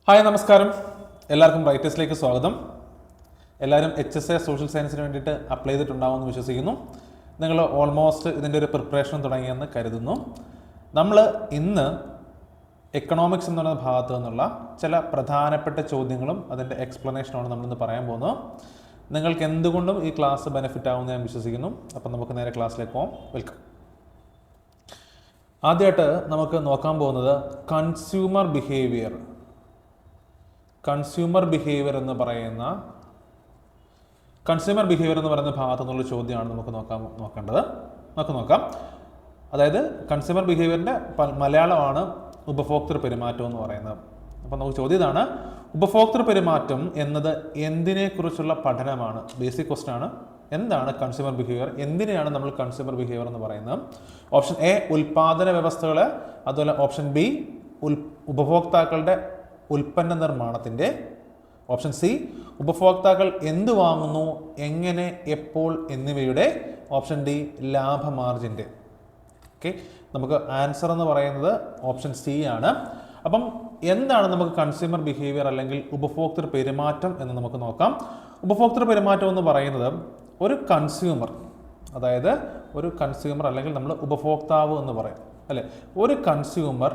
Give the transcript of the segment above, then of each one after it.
Hi നമസ്കാരം, എല്ലാവർക്കും ബ്രൈറ്റസ്റ്റിലേക്ക് സ്വാഗതം. എല്ലാവരും HSA സോഷ്യൽ സയൻസിന് വേണ്ടിയിട്ട് അപ്ലൈ ചെയ്തിട്ടുണ്ടാവുമെന്ന് വിശ്വസിക്കുന്നു. നിങ്ങൾ ഓൾമോസ്റ്റ് ഇതിൻ്റെ ഒരു പ്രിപ്പറേഷൻ തുടങ്ങിയെന്ന് കരുതുന്നു. നമ്മൾ ഇന്ന് എക്കണോമിക്സ് എന്ന് പറയുന്ന ഭാഗത്തു നിന്നുള്ള ചില പ്രധാനപ്പെട്ട ചോദ്യങ്ങളും അതിൻ്റെ എക്സ്പ്ലനേഷനുമാണ് നമ്മളിന്ന് പറയാൻ പോകുന്നത്. നിങ്ങൾക്ക് എന്തുകൊണ്ടും ഈ ക്ലാസ് ബെനിഫിറ്റ് ആവുമെന്ന് ഞാൻ വിശ്വസിക്കുന്നു. അപ്പം നമുക്ക് നേരെ ക്ലാസ്സിലേക്ക് പോകാം. വെൽക്കം. ആദ്യമായിട്ട് നമുക്ക് നോക്കാൻ പോകുന്നത് കൺസ്യൂമർ ബിഹേവിയർ എന്ന് പറയുന്ന ഭാഗത്തു നിന്നുള്ള ചോദ്യമാണ് നമുക്ക് നോക്കേണ്ടത്. നമുക്ക് നോക്കാം. അതായത് കൺസ്യൂമർ ബിഹേവിയറിൻ്റെ മലയാളമാണ് ഉപഭോക്തൃ പെരുമാറ്റം എന്ന് പറയുന്നത്. അപ്പം നമുക്ക് ചോദ്യം ഇതാണ്: ഉപഭോക്തൃ പെരുമാറ്റം എന്നത് എന്തിനെക്കുറിച്ചുള്ള പഠനമാണ്? ബേസിക് ക്വസ്റ്റ്യൻ ആണ്. എന്താണ് കൺസ്യൂമർ ബിഹേവിയർ? എന്തിനെയാണ് നമ്മൾ കൺസ്യൂമർ ബിഹേവിയർ എന്ന് പറയുന്നത്? ഓപ്ഷൻ എ ഉൽപാദന വ്യവസ്ഥകൾ, അതുപോലെ ഓപ്ഷൻ ബി ഉപഭോക്താക്കളുടെ ഉൽപ്പന്ന നിർമ്മാണത്തിൻ്റെ, ഓപ്ഷൻ സി ഉപഭോക്താക്കൾ എന്ത് വാങ്ങുന്നു, എങ്ങനെ, എപ്പോൾ എന്നിവയുടെ, ഓപ്ഷൻ ഡി ലാഭമാർജിൻ്റെ. ഓക്കെ, നമുക്ക് ആൻസർ എന്ന് പറയുന്നത് ഓപ്ഷൻ സി ആണ്. അപ്പം എന്താണ് നമുക്ക് കൺസ്യൂമർ ബിഹേവിയർ അല്ലെങ്കിൽ ഉപഭോക്തൃ പെരുമാറ്റം എന്ന് നമുക്ക് നോക്കാം. ഉപഭോക്തൃ പെരുമാറ്റം എന്ന് പറയുന്നത് ഒരു കൺസ്യൂമർ, അതായത് ഒരു കൺസ്യൂമർ അല്ലെങ്കിൽ നമ്മൾ ഉപഭോക്താവ് എന്ന് പറയും അല്ലേ. ഒരു കൺസ്യൂമർ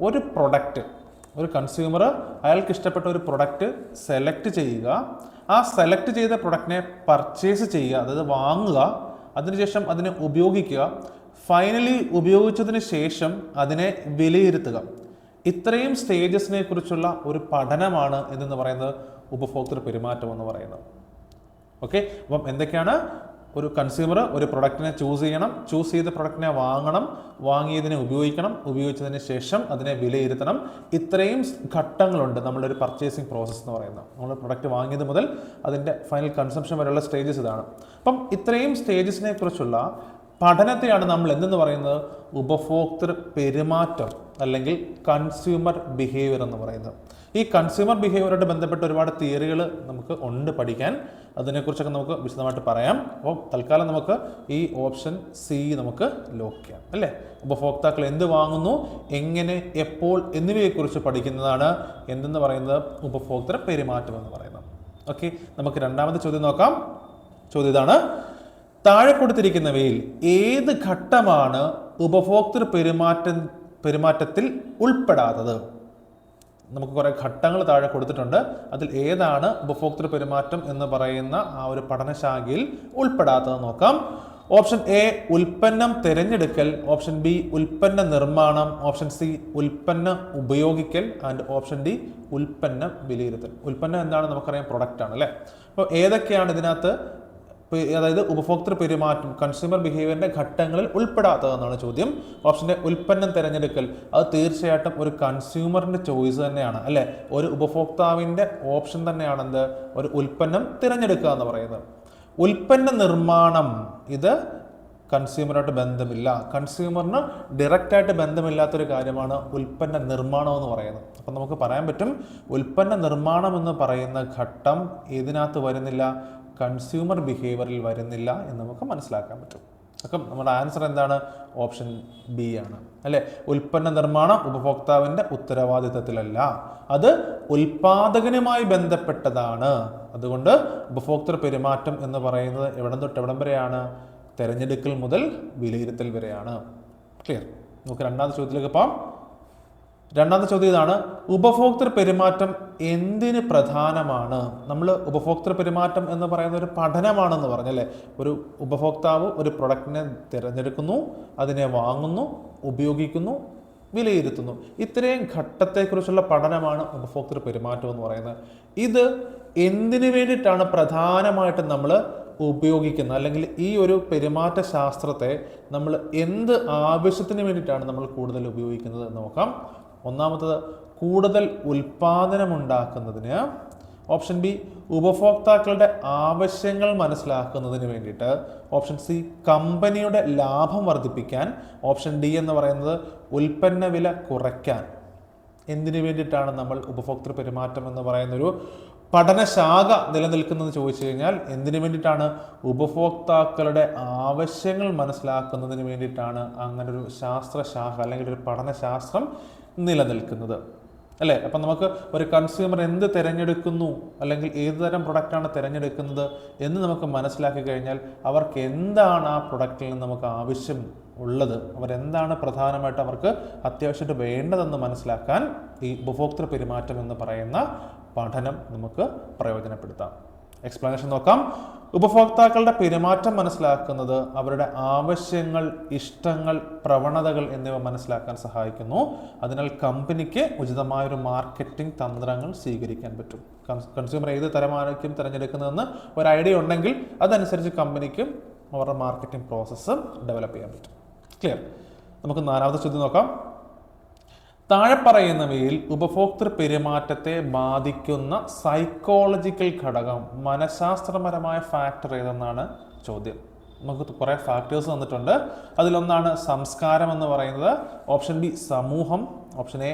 ഒരു പ്രൊഡക്റ്റ്, ഒരു കൺസ്യൂമർ അയാൾക്ക് ഇഷ്ടപ്പെട്ട ഒരു പ്രൊഡക്റ്റ് സെലക്ട് ചെയ്യുക, ആ സെലക്ട് ചെയ്ത പ്രൊഡക്റ്റിനെ പർച്ചേസ് ചെയ്യുക, അതായത് വാങ്ങുക, അതിനുശേഷം അതിനെ ഉപയോഗിക്കുക, ഫൈനലി ഉപയോഗിച്ചതിന് ശേഷം അതിനെ വിലയിരുത്തുക. ഇത്രയും സ്റ്റേജസിനെ കുറിച്ചുള്ള ഒരു പഠനമാണ് എന്ന് പറയുന്നത് ഉപഭോക്തൃ പെരുമാറ്റം എന്ന് പറയുന്നത്. ഓക്കെ, അപ്പം എന്തൊക്കെയാണ്? ഒരു കൺസ്യൂമർ ഒരു പ്രൊഡക്റ്റിനെ ചൂസ് ചെയ്യണം, ചൂസ് ചെയ്ത പ്രൊഡക്റ്റിനെ വാങ്ങണം, വാങ്ങിയതിനെ ഉപയോഗിക്കണം, ഉപയോഗിച്ചതിന് ശേഷം അതിനെ വിലയിരുത്തണം. ഇത്രയും ഘട്ടങ്ങളുണ്ട് നമ്മുടെ ഒരു പർച്ചേസിങ് പ്രോസസ്സ് എന്ന് പറയുന്നത്. നമ്മൾ പ്രൊഡക്റ്റ് വാങ്ങിയത് മുതൽ അതിൻ്റെ ഫൈനൽ കൺസംഷൻ വരെയുള്ള സ്റ്റേജസ് ഇതാണ്. അപ്പം ഇത്രയും സ്റ്റേജസിനെ കുറിച്ചുള്ള പഠനത്തെയാണ് നമ്മൾ എന്തെന്ന് പറയുന്നത്? ഉപഭോക്തൃ പെരുമാറ്റം അല്ലെങ്കിൽ കൺസ്യൂമർ ബിഹേവിയർ എന്ന് പറയുന്നത്. ഈ കൺസ്യൂമർ ബിഹേവിയറുമായിട്ട് ബന്ധപ്പെട്ട ഒരുപാട് തിയറികൾ നമുക്ക് ഉണ്ട് പഠിക്കാൻ. അതിനെക്കുറിച്ചൊക്കെ നമുക്ക് വിശദമായിട്ട് പറയാം. അപ്പോൾ തൽക്കാലം നമുക്ക് ഈ ഓപ്ഷൻ സി നമുക്ക് ലോക്ക് ചെയ്യാം അല്ലേ. ഉപഭോക്താക്കൾ എന്ത് വാങ്ങുന്നു, എങ്ങനെ, എപ്പോൾ എന്നിവയെക്കുറിച്ച് പഠിക്കുന്നതാണ് എന്തെന്ന് പറയുന്നത് ഉപഭോക്തൃ പെരുമാറ്റം എന്ന് പറയുന്നത്. ഓക്കെ, നമുക്ക് രണ്ടാമത്തെ ചോദ്യം നോക്കാം. ചോദ്യം ഇതാണ്: താഴെ കൊടുത്തിരിക്കുന്നവയിൽ ഏത് ഘട്ടമാണ് ഉപഭോക്തൃ പെരുമാറ്റത്തിൽ ഉൾപ്പെടാത്തത്? നമുക്ക് കുറേ ഘട്ടങ്ങൾ താഴെ കൊടുത്തിട്ടുണ്ട്. അതിൽ ഏതാണ് ഉപഭോക്തൃ പെരുമാറ്റം എന്ന് പറയുന്ന ആ ഒരു പഠനശാഖയിൽ ഉൾപ്പെടാത്തത് നോക്കാം. ഓപ്ഷൻ എ ഉൽപ്പന്നം തിരഞ്ഞെടുക്കൽ, ഓപ്ഷൻ ബി ഉൽപ്പന്ന നിർമ്മാണം, ഓപ്ഷൻ സി ഉൽപ്പന്ന ഉപയോഗിക്കൽ ആൻഡ് ഓപ്ഷൻ ഡി ഉൽപ്പന്നം വിലയിരുത്തൽ. ഉൽപ്പന്നം എന്താണ് നമുക്കറിയാം, പ്രൊഡക്റ്റ് ആണ് അല്ലേ. അപ്പോൾ ഏതൊക്കെയാണ് ഇതിനകത്ത്, അതായത് ഉപഭോക്തൃ പെരുമാറ്റം കൺസ്യൂമർ ബിഹേവിയറിന്റെ ഘട്ടങ്ങളിൽ ഉൾപ്പെടാത്തതെന്നാണ് ചോദ്യം. ഓപ്ഷൻ എ ഉൽപ്പന്നം തിരഞ്ഞെടുക്കൽ, അത് തീർച്ചയായിട്ടും ഒരു കൺസ്യൂമറിന്റെ ചോയ്സ് തന്നെയാണ് അല്ലെ. ഒരു ഉപഭോക്താവിന്റെ ഓപ്ഷൻ തന്നെയാണ് എന്ത്, ഒരു ഉൽപ്പന്നം തിരഞ്ഞെടുക്കുക എന്ന് പറയുന്നത്. ഉൽപ്പന്ന നിർമ്മാണം, ഇത് കൺസ്യൂമറായിട്ട് ബന്ധമില്ല, കൺസ്യൂമറിന് ഡയറക്റ്റായിട്ട് ബന്ധമില്ലാത്തൊരു കാര്യമാണ് ഉൽപ്പന്ന നിർമ്മാണം എന്ന് പറയുന്നത്. അപ്പം നമുക്ക് പറയാൻ പറ്റും ഉൽപ്പന്ന നിർമ്മാണം എന്ന് പറയുന്ന ഘട്ടം ഇതിനകത്ത് വരുന്നില്ല, കൺസ്യൂമർ ബിഹേവിയറിൽ വരുന്നില്ല എന്ന് നമുക്ക് മനസ്സിലാക്കാൻ പറ്റും. അപ്പം നമ്മുടെ ആൻസർ എന്താണ്? ഓപ്ഷൻ ബി ആണ് അല്ലേ. ഉൽപ്പന്ന നിർമ്മാണം ഉപഭോക്താവിൻ്റെ ഉത്തരവാദിത്തത്തിലല്ല, അത് ഉൽപാദകനുമായി ബന്ധപ്പെട്ടതാണ്. അതുകൊണ്ട് ഉപഭോക്തൃ പെരുമാറ്റം എന്ന് പറയുന്നത് എവിടം തൊട്ട് എവിടം വരെയാണ്? തിരഞ്ഞെടുക്കൽ മുതൽ വിലയിരുത്തൽ വരെയാണ്. ക്ലിയർ? നമുക്ക് രണ്ടാമത്തെ ചോദ്യത്തിലേക്ക് പോകാം. രണ്ടാമത്തെ ചോദ്യം ഇതാണ്: ഉപഭോക്തൃ പെരുമാറ്റം എന്തിന് പ്രധാനമാണ്? നമ്മൾ ഉപഭോക്തൃ പെരുമാറ്റം എന്ന് പറയുന്ന ഒരു പഠനമാണെന്ന് പറഞ്ഞല്ലേ. ഒരു ഉപഭോക്താവ് ഒരു പ്രൊഡക്റ്റിനെ തിരഞ്ഞെടുക്കുന്നു, അതിനെ വാങ്ങുന്നു, ഉപയോഗിക്കുന്നു, വിലയിരുത്തുന്നു. ഇത്രയും ഘട്ടത്തെക്കുറിച്ചുള്ള പഠനമാണ് ഉപഭോക്തൃ പെരുമാറ്റം എന്ന് പറയുന്നത്. ഇത് എന്തിനു വേണ്ടിയിട്ടാണ് പ്രധാനമായിട്ടും നമ്മൾ ഉപയോഗിക്കുന്നത്, അല്ലെങ്കിൽ ഈ ഒരു പെരുമാറ്റ ശാസ്ത്രത്തെ നമ്മൾ എന്ത് ആവശ്യത്തിന് വേണ്ടിയിട്ടാണ് നമ്മൾ കൂടുതൽ ഉപയോഗിക്കുന്നത് എന്ന് നോക്കാം. ഒന്നാമത്തത് കൂടുതൽ ഉൽപാദനമുണ്ടാക്കുന്നതിന്, ഓപ്ഷൻ ബി ഉപഭോക്താക്കളുടെ ആവശ്യങ്ങൾ മനസ്സിലാക്കുന്നതിന് വേണ്ടിയിട്ട്, ഓപ്ഷൻ സി കമ്പനിയുടെ ലാഭം വർദ്ധിപ്പിക്കാൻ, ഓപ്ഷൻ ഡി എന്ന് പറയുന്നത് ഉൽപ്പന്ന വില കുറയ്ക്കാൻ. എന്തിനു വേണ്ടിയിട്ടാണ് നമ്മൾ ഉപഭോക്തൃ പെരുമാറ്റം എന്ന് പറയുന്നൊരു പഠനശാഖ നിലനിൽക്കുന്നത് ചോദിച്ചു കഴിഞ്ഞാൽ എന്തിനു വേണ്ടിയിട്ടാണ്? ഉപഭോക്താക്കളുടെ ആവശ്യങ്ങൾ മനസ്സിലാക്കുന്നതിന് വേണ്ടിയിട്ടാണ് അങ്ങനൊരു ശാസ്ത്രശാഖ അല്ലെങ്കിൽ ഒരു പഠനശാസ്ത്രം നിലനിൽക്കുന്നത്. അല്ലേ? അപ്പം നമുക്ക് ഒരു കൺസ്യൂമർ എന്ത് തിരഞ്ഞെടുക്കുന്നു അല്ലെങ്കിൽ ഏത് തരം പ്രൊഡക്റ്റാണ് തിരഞ്ഞെടുക്കുന്നത് എന്ന് നമുക്ക് മനസ്സിലാക്കി കഴിഞ്ഞാൽ അവർക്ക് എന്താണ് ആ പ്രൊഡക്റ്റിൽ നിന്ന് നമുക്ക് ആവശ്യം ഉള്ളത്, അവരെന്താണ് പ്രധാനമായിട്ട് അവർക്ക് അത്യാവശ്യമായിട്ട് വേണ്ടതെന്ന് മനസ്സിലാക്കാൻ ഈ ഉപഭോക്തൃ പെരുമാറ്റം എന്ന് പറയുന്ന പഠനം നമുക്ക് പ്രയോജനപ്പെടുത്താം. എക്സ്പ്ലനേഷൻ നോക്കാം. ഉപഭോക്താക്കളുടെ പെരുമാറ്റം മനസ്സിലാക്കുന്നത് അവരുടെ ആവശ്യങ്ങൾ, ഇഷ്ടങ്ങൾ, പ്രവണതകൾ എന്നിവ മനസ്സിലാക്കാൻ സഹായിക്കുന്നു. അതിനാൽ കമ്പനിക്ക് ഉചിതമായൊരു മാർക്കറ്റിംഗ് തന്ത്രങ്ങൾ സ്വീകരിക്കാൻ പറ്റും. കൺസ്യൂമർ ഏത് തരമായിരിക്കും തിരഞ്ഞെടുക്കുന്നതെന്ന് ഒരു ഐഡിയ ഉണ്ടെങ്കിൽ അതനുസരിച്ച് കമ്പനിക്കും അവരുടെ മാർക്കറ്റിംഗ് പ്രോസസ്സ് ഡെവലപ്പ് ചെയ്യാൻ പറ്റും. ക്ലിയർ? നമുക്ക് നാലാമത്തെ ചോദ്യം നോക്കാം. താഴെ പറയുന്നവയിൽ ഉപഭോക്തൃ പെരുമാറ്റത്തെ ബാധിക്കുന്ന സൈക്കോളജിക്കൽ ഘടകം, മനഃശാസ്ത്രപരമായ ഫാക്ടർ ഏതെന്നാണ് ചോദ്യം. നമുക്ക് കുറേ ഫാക്ടേഴ്സ് തന്നിട്ടുണ്ട്. അതിലൊന്നാണ് സംസ്കാരം എന്ന് പറയുന്നത്. ഓപ്ഷൻ ബി സമൂഹം, ഓപ്ഷൻ എ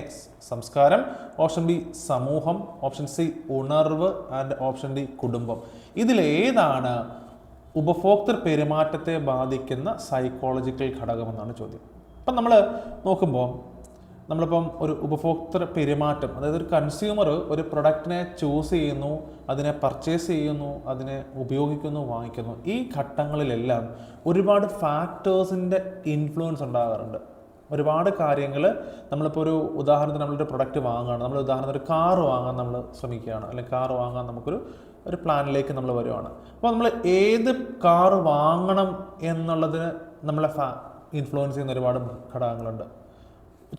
സംസ്കാരം, ഓപ്ഷൻ ബി സമൂഹം, ഓപ്ഷൻ സി ഉണർവ് ആൻഡ് ഓപ്ഷൻ ഡി കുടുംബം. ഇതിലേതാണ് ഉപഭോക്തൃ പെരുമാറ്റത്തെ ബാധിക്കുന്ന സൈക്കോളജിക്കൽ ഘടകം എന്നാണ് ചോദ്യം. അപ്പം നമ്മൾ നോക്കുമ്പോൾ നമ്മളിപ്പം ഒരു ഉപഭോക്തൃ പെരുമാറ്റം, അതായത് ഒരു കൺസ്യൂമർ ഒരു പ്രൊഡക്റ്റിനെ ചൂസ് ചെയ്യുന്നു, അതിനെ പർച്ചേസ് ചെയ്യുന്നു, അതിനെ ഉപയോഗിക്കുന്നു, വാങ്ങിക്കുന്നു. ഈ ഘട്ടങ്ങളിലെല്ലാം ഒരുപാട് ഫാക്ടേഴ്സിൻ്റെ ഇൻഫ്ലുവൻസ് ഉണ്ടാകാറുണ്ട്. ഒരുപാട് കാര്യങ്ങൾ നമ്മളിപ്പോൾ ഒരു ഉദാഹരണത്തിന് നമ്മളൊരു പ്രൊഡക്റ്റ് വാങ്ങുകയാണ്, നമ്മൾ ഉദാഹരണത്തിന് ഒരു കാർ വാങ്ങാൻ നമ്മൾ ശ്രമിക്കുകയാണ്, അല്ലെങ്കിൽ കാർ വാങ്ങാൻ നമുക്കൊരു പ്ലാനിലേക്ക് നമ്മൾ വരുവാണ്. അപ്പോൾ നമ്മൾ ഏത് കാർ വാങ്ങണം എന്നുള്ളതിന് നമ്മളെ ഇൻഫ്ലുവൻസ് ചെയ്യുന്ന ഒരുപാട് ഘടകങ്ങളുണ്ട്.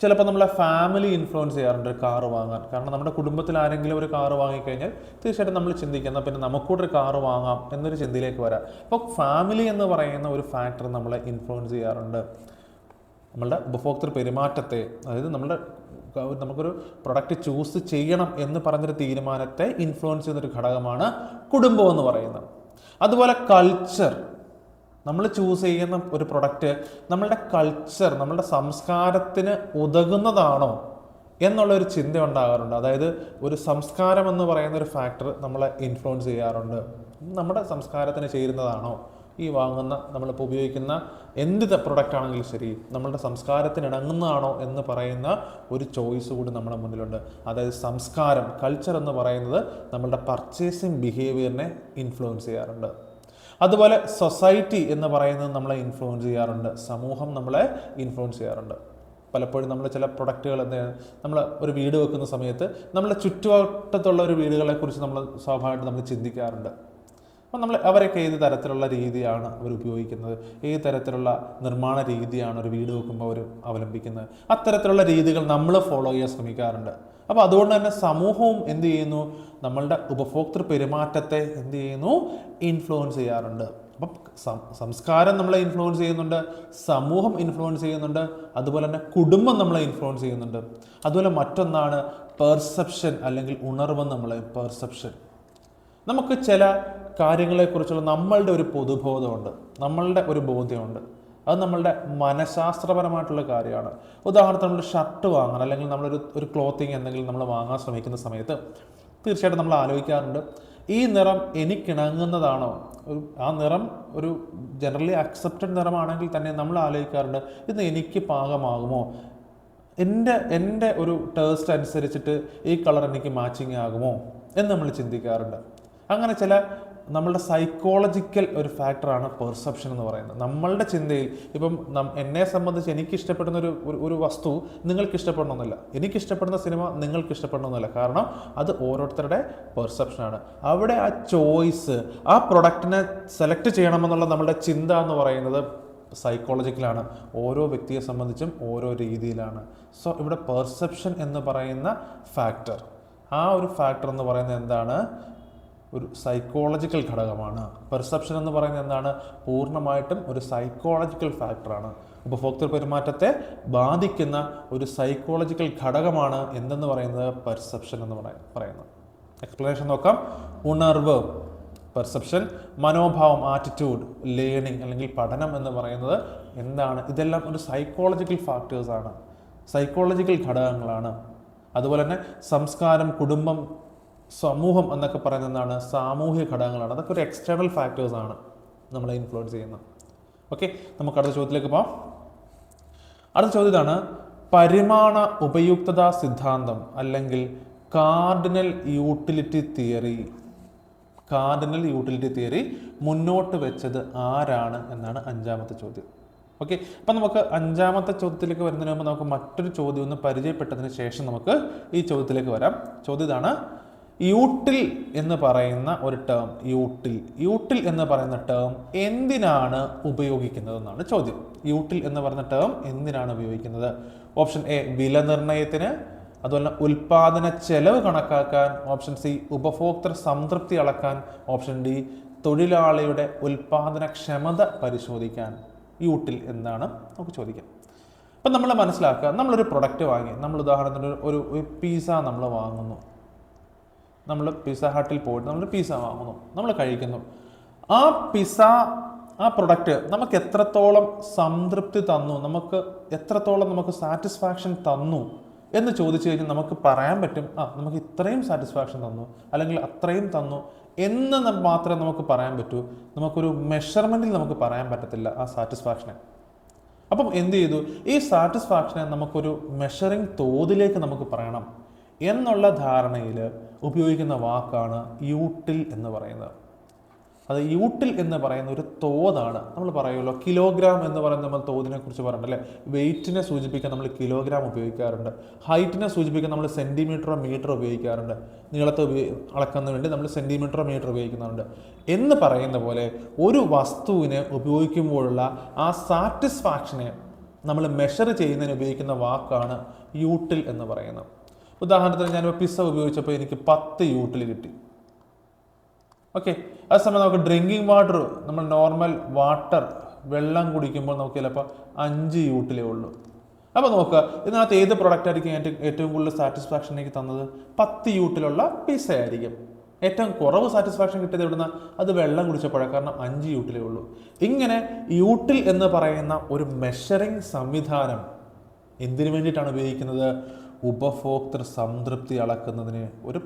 ചിലപ്പോൾ നമ്മളെ ഫാമിലി ഇൻഫ്ലുവൻസ് ചെയ്യാറുണ്ട് കാറ് വാങ്ങാൻ. കാരണം നമ്മുടെ കുടുംബത്തിൽ ആരെങ്കിലും ഒരു കാറ് വാങ്ങിക്കഴിഞ്ഞാൽ തീർച്ചയായിട്ടും നമ്മൾ ചിന്തിക്കുന്ന പിന്നെ നമുക്കൂടെ ഒരു കാറ് വാങ്ങാം എന്നൊരു ചിന്തയിലേക്ക് വരാം. അപ്പോൾ ഫാമിലി എന്ന് പറയുന്ന ഒരു ഫാക്ടർ നമ്മളെ ഇൻഫ്ലുവൻസ് ചെയ്യാറുണ്ട്. നമ്മളുടെ ഉപഭോക്തൃ പെരുമാറ്റത്തെ, അതായത് നമുക്കൊരു പ്രൊഡക്റ്റ് ചൂസ് ചെയ്യണം എന്ന് പറഞ്ഞൊരു തീരുമാനത്തെ ഇൻഫ്ലുവൻസ് ചെയ്യുന്നൊരു ഘടകമാണ് കുടുംബം എന്ന് പറയുന്നത്. അതുപോലെ കൾച്ചർ, നമ്മൾ ചൂസ് ചെയ്യുന്ന ഒരു പ്രൊഡക്റ്റ് നമ്മളുടെ കൾച്ചർ, നമ്മളുടെ സംസ്കാരത്തിന് ഉതകുന്നതാണോ എന്നുള്ളൊരു ചിന്ത ഉണ്ടാകാറുണ്ട്. അതായത് ഒരു സംസ്കാരം എന്ന് പറയുന്ന ഒരു ഫാക്ടർ നമ്മളെ ഇൻഫ്ലുവൻസ് ചെയ്യാറുണ്ട്. നമ്മുടെ സംസ്കാരത്തിന് ചേരുന്നതാണോ ഈ വാങ്ങുന്ന, നമ്മളിപ്പോൾ ഉപയോഗിക്കുന്ന എന്ത് പ്രൊഡക്റ്റ് ആണെങ്കിലും ശരി, നമ്മളുടെ സംസ്കാരത്തിന് ഇണങ്ങുന്നതാണോ എന്ന് പറയുന്ന ഒരു ചോയ്സ് കൂടി നമ്മുടെ മുന്നിലുണ്ട്. അതായത് സംസ്കാരം, കൾച്ചർ എന്ന് പറയുന്നത് നമ്മളുടെ പർച്ചേസിങ് ബിഹേവിയറിനെ ഇൻഫ്ലുവൻസ് ചെയ്യാറുണ്ട്. അതുപോലെ സൊസൈറ്റി എന്ന് പറയുന്നത് നമ്മളെ ഇൻഫ്ലുവൻസ് ചെയ്യാറുണ്ട്. സമൂഹം നമ്മളെ ഇൻഫ്ലുവൻസ് ചെയ്യാറുണ്ട്. പലപ്പോഴും നമ്മൾ ചില പ്രൊഡക്റ്റുകൾ നമ്മൾ ഒരു വീട് വെക്കുന്ന സമയത്ത് നമ്മളെ ചുറ്റുവട്ടത്തുള്ള ഒരു വീടുകളെക്കുറിച്ച് നമ്മൾ സ്വാഭാവികമായിട്ട് നമ്മൾ ചിന്തിക്കാറുണ്ട്. അപ്പം നമ്മൾ അവരൊക്കെ ഏത് തരത്തിലുള്ള രീതിയാണ് അവർ ഉപയോഗിക്കുന്നത്, ഏത് തരത്തിലുള്ള നിർമ്മാണ രീതിയാണ് ഒരു വീട് വെക്കുമ്പോൾ അവർ അവലംബിക്കുന്നത്, അത്തരത്തിലുള്ള രീതികൾ നമ്മൾ ഫോളോ ചെയ്യാൻ ശ്രമിക്കാറുണ്ട്. അപ്പോൾ അതുകൊണ്ട് തന്നെ സമൂഹവും എന്ത് ചെയ്യുന്നു, നമ്മളുടെ ഉപഭോക്തൃ പെരുമാറ്റത്തെ എന്ത് ചെയ്യുന്നു, ഇൻഫ്ലുവൻസ് ചെയ്യാറുണ്ട്. അപ്പം സംസ്കാരം നമ്മളെ ഇൻഫ്ലുവൻസ് ചെയ്യുന്നുണ്ട്, സമൂഹം ഇൻഫ്ലുവൻസ് ചെയ്യുന്നുണ്ട്, അതുപോലെ തന്നെ കുടുംബം നമ്മളെ ഇൻഫ്ലുവൻസ് ചെയ്യുന്നുണ്ട്. അതുപോലെ മറ്റൊന്നാണ് പെർസെപ്ഷൻ അല്ലെങ്കിൽ ഉണർവ്. പെർസെപ്ഷൻ, നമുക്ക് ചില കാര്യങ്ങളെക്കുറിച്ചുള്ള നമ്മളുടെ ഒരു പൊതുബോധമുണ്ട്, നമ്മളുടെ ഒരു ബോധ്യമുണ്ട്. അത് നമ്മളുടെ മനഃശാസ്ത്രപരമായിട്ടുള്ള കാര്യമാണ്. ഉദാഹരണത്തിന് നമ്മൾ ഷർട്ട് വാങ്ങണം, അല്ലെങ്കിൽ നമ്മളൊരു ക്ലോത്തിങ് എന്തെങ്കിലും നമ്മൾ വാങ്ങാൻ ശ്രമിക്കുന്ന സമയത്ത് തീർച്ചയായിട്ടും നമ്മൾ ആലോചിക്കാറുണ്ട്, ഈ നിറം എനിക്കിണങ്ങുന്നതാണോ? ആ നിറം ഒരു ജനറലി അക്സെപ്റ്റഡ് നിറമാണെങ്കിൽ തന്നെ നമ്മൾ ആലോചിക്കാറുണ്ട്, ഇത് എനിക്ക് പാകമാകുമോ, എൻ്റെ ഒരു ടേസ്റ്റ് അനുസരിച്ചിട്ട് ഈ കളർ എനിക്ക് മാച്ചിങ് ആകുമോ എന്ന് നമ്മൾ ചിന്തിക്കാറുണ്ട്. അങ്ങനെ ചില നമ്മളുടെ സൈക്കോളജിക്കൽ ഒരു ഫാക്ടറാണ് പെർസെപ്ഷൻ എന്ന് പറയുന്നത്. നമ്മളുടെ ചിന്തയിൽ ഇപ്പം എന്നെ സംബന്ധിച്ച് എനിക്ക് ഇഷ്ടപ്പെടുന്ന ഒരു വസ്തു നിങ്ങൾക്ക് ഇഷ്ടപ്പെടണമെന്നില്ല, എനിക്കിഷ്ടപ്പെടുന്ന സിനിമ നിങ്ങൾക്ക് ഇഷ്ടപ്പെടണമെന്നില്ല. കാരണം അത് ഓരോരുത്തരുടെ പെർസെപ്ഷനാണ്. അവിടെ ആ ചോയ്സ്, ആ പ്രൊഡക്റ്റിനെ സെലക്ട് ചെയ്യണമെന്നുള്ള നമ്മളുടെ ചിന്ത എന്ന് പറയുന്നത് സൈക്കോളജിക്കലാണ്. ഓരോ വ്യക്തിയെ സംബന്ധിച്ചും ഓരോ രീതിയിലാണ്. സോ ഇവിടെ പെർസെപ്ഷൻ എന്ന് പറയുന്ന ഫാക്ടർ, ആ ഒരു ഫാക്ടർ എന്ന് പറയുന്നത് എന്താണ്, ഒരു സൈക്കോളജിക്കൽ ഘടകമാണ്. പെർസെപ്ഷൻ എന്ന് പറയുന്നത് എന്താണ്, പൂർണ്ണമായിട്ടും ഒരു സൈക്കോളജിക്കൽ ഫാക്ടറാണ്. ഉപഭോക്തൃ പെരുമാറ്റത്തെ ബാധിക്കുന്ന ഒരു സൈക്കോളജിക്കൽ ഘടകമാണ് എന്തെന്ന് പറയുന്നത്, പെർസെപ്ഷൻ എന്ന് പറയുന്നത്. എക്സ്പ്ലനേഷൻ നോക്കാം. ഉണർവ്, പെർസെപ്ഷൻ, മനോഭാവം, ആറ്റിറ്റ്യൂഡ്, ലേണിംഗ് അല്ലെങ്കിൽ പഠനം എന്ന് പറയുന്നത് എന്താണ്, ഇതെല്ലാം ഒരു സൈക്കോളജിക്കൽ ഫാക്ടേഴ്സാണ്, സൈക്കോളജിക്കൽ ഘടകങ്ങളാണ്. അതുപോലെ തന്നെ സംസ്കാരം, കുടുംബം, സമൂഹം എന്നൊക്കെ പറയുന്നത് എന്താണ്, സാമൂഹിക ഘടകങ്ങളാണ്. അതൊക്കെ ഒരു എക്സ്റ്റേണൽ ഫാക്ടേഴ്സാണ് നമ്മളെ ഇൻഫ്ലുവൻസ് ചെയ്യുന്നത്. ഓക്കെ, നമുക്ക് അടുത്ത ചോദ്യത്തിലേക്ക് പോകാം. അടുത്ത ചോദ്യം ഇതാണ്, പരിമാണ ഉപയുക്തതാ സിദ്ധാന്തം അല്ലെങ്കിൽ കാർഡിനൽ യൂട്ടിലിറ്റി തിയറി മുന്നോട്ട് വെച്ചത് ആരാണ് എന്നാണ് 5ാമത്തെ ചോദ്യം. ഓക്കെ, അപ്പം നമുക്ക് 5ാമത്തെ ചോദ്യത്തിലേക്ക് വരുന്നതിന് മുമ്പ് നമുക്ക് മറ്റൊരു ചോദ്യം ഒന്ന് പരിചയപ്പെട്ടതിന് ശേഷം നമുക്ക് ഈ ചോദ്യത്തിലേക്ക് വരാം. ചോദ്യം ഇതാണ്: യൂട്ടിൽ എന്ന് പറയുന്ന ഒരു ടേം, യൂട്ടിൽ എന്ന് പറയുന്ന ടേം എന്തിനാണ് ഉപയോഗിക്കുന്നത് എന്നാണ് ചോദ്യം. യൂട്ടിൽ എന്ന് പറയുന്ന ടേം എന്തിനാണ് ഉപയോഗിക്കുന്നത്? ഓപ്ഷൻ എ വില നിർണ്ണയത്തിന്, അതുപോലെ ഉൽപാദന ചെലവ് കണക്കാക്കാൻ, ഓപ്ഷൻ സി ഉപഭോക്തൃ സംതൃപ്തി അളക്കാൻ, ഓപ്ഷൻ ഡി തൊഴിലാളിയുടെ ഉൽപാദനക്ഷമത പരിശോധിക്കാൻ. യൂട്ടിൽ എന്താണ് നമുക്ക് ചോദിക്കാം. അപ്പം നമ്മൾ മനസ്സിലാക്കുക, നമ്മളൊരു പ്രൊഡക്റ്റ് വാങ്ങി, നമ്മൾ ഉദാഹരണത്തിന് ഒരു പിസ്സ നമ്മൾ വാങ്ങുന്നു. നമ്മൾ പിസ്സ ഹട്ടിൽ പോയിട്ട് നമ്മൾ പിസ്സ വാങ്ങുന്നു, നമ്മൾ കഴിക്കുന്നു. ആ പ്രൊഡക്റ്റ് നമുക്ക് എത്രത്തോളം സംതൃപ്തി തന്നു, നമുക്ക് എത്രത്തോളം നമുക്ക് സാറ്റിസ്ഫാക്ഷൻ തന്നു എന്ന് ചോദിച്ചു കഴിഞ്ഞാൽ നമുക്ക് പറയാൻ പറ്റും, നമുക്ക് ഇത്രയും സാറ്റിസ്ഫാക്ഷൻ തന്നു അല്ലെങ്കിൽ അത്രയും തന്നു എന്ന് മാത്രമേ നമുക്ക് പറയാൻ പറ്റൂ. നമുക്കൊരു മെഷർമെൻറ്റിൽ നമുക്ക് പറയാൻ പറ്റത്തില്ല ആ സാറ്റിസ്ഫാക്ഷനെ. അപ്പം എന്ത് ചെയ്തു? ഈ സാറ്റിസ്ഫാക്ഷനെ നമുക്കൊരു മെഷറിംഗ് തോതിലേക്ക് നമുക്ക് പറയണം എന്നുള്ള ധാരണയിൽ ഉപയോഗിക്കുന്ന വാക്കാണ് യൂട്ടിൽ എന്ന് പറയുന്നത്. അത് യൂട്ടിൽ എന്ന് പറയുന്ന ഒരു തോതാണ്. നമ്മൾ പറയുമല്ലോ കിലോഗ്രാം എന്ന് പറയുന്നത്, നമ്മൾ തോതിനെ കുറിച്ച് പറഞ്ഞല്ലേ. വെയിറ്റിനെ സൂചിപ്പിക്കാൻ നമ്മൾ കിലോഗ്രാം ഉപയോഗിക്കാറുണ്ട്. ഹൈറ്റിനെ സൂചിപ്പിക്കാൻ നമ്മൾ സെൻറ്റിമീറ്ററോ മീറ്റർ ഉപയോഗിക്കാറുണ്ട്. നീളത്തെ അളക്കുന്നതിന് വേണ്ടി നമ്മൾ സെൻറ്റിമീറ്ററോ മീറ്റർ ഉപയോഗിക്കുന്നുണ്ട്. എന്ന് പറയുന്ന പോലെ ഒരു വസ്തുവിനെ ഉപയോഗിക്കുമ്പോഴുള്ള ആ സാറ്റിസ്ഫാക്ഷനെ നമ്മൾ മെഷർ ചെയ്യുന്നതിന് ഉപയോഗിക്കുന്ന വാക്കാണ് യൂട്ടിൽ എന്ന് പറയുന്നത്. ഉദാഹരണത്തിന് ഞാനിപ്പോൾ പിസ്സ ഉപയോഗിച്ചപ്പോൾ എനിക്ക് 10 യൂട്ടിൽ കിട്ടി. ഓക്കെ, അതേസമയം നമുക്ക് ഡ്രിങ്കിങ് വാട്ടർ, നമ്മൾ നോർമൽ വാട്ടർ വെള്ളം കുടിക്കുമ്പോൾ നമുക്ക് ചിലപ്പോൾ 5 യൂട്ടിലേ ഉള്ളൂ. അപ്പോൾ നോക്കുക, ഇതിനകത്ത് ഏത് പ്രൊഡക്റ്റ് ആയിരിക്കും ഏറ്റവും കൂടുതൽ സാറ്റിസ്ഫാക്ഷൻ എനിക്ക് തന്നത്? 10 യൂട്ടിലുള്ള പിസ്സ ആയിരിക്കും. ഏറ്റവും കുറവ് സാറ്റിസ്ഫാക്ഷൻ കിട്ടിയത് എവിടുന്ന? അത് വെള്ളം കുടിച്ചപ്പോഴാണ്, കാരണം 5 യൂട്ടിലേ ഉള്ളൂ. ഇങ്ങനെ യൂട്ടിൽ എന്ന് പറയുന്ന ഒരു മെഷറിംഗ് സംവിധാനം എന്തിനു വേണ്ടിയിട്ടാണ് ഉപയോഗിക്കുന്നത്? ഉപഭോക്തൃ സംതൃപ്തി അളക്കുന്നതിന്. ഒരു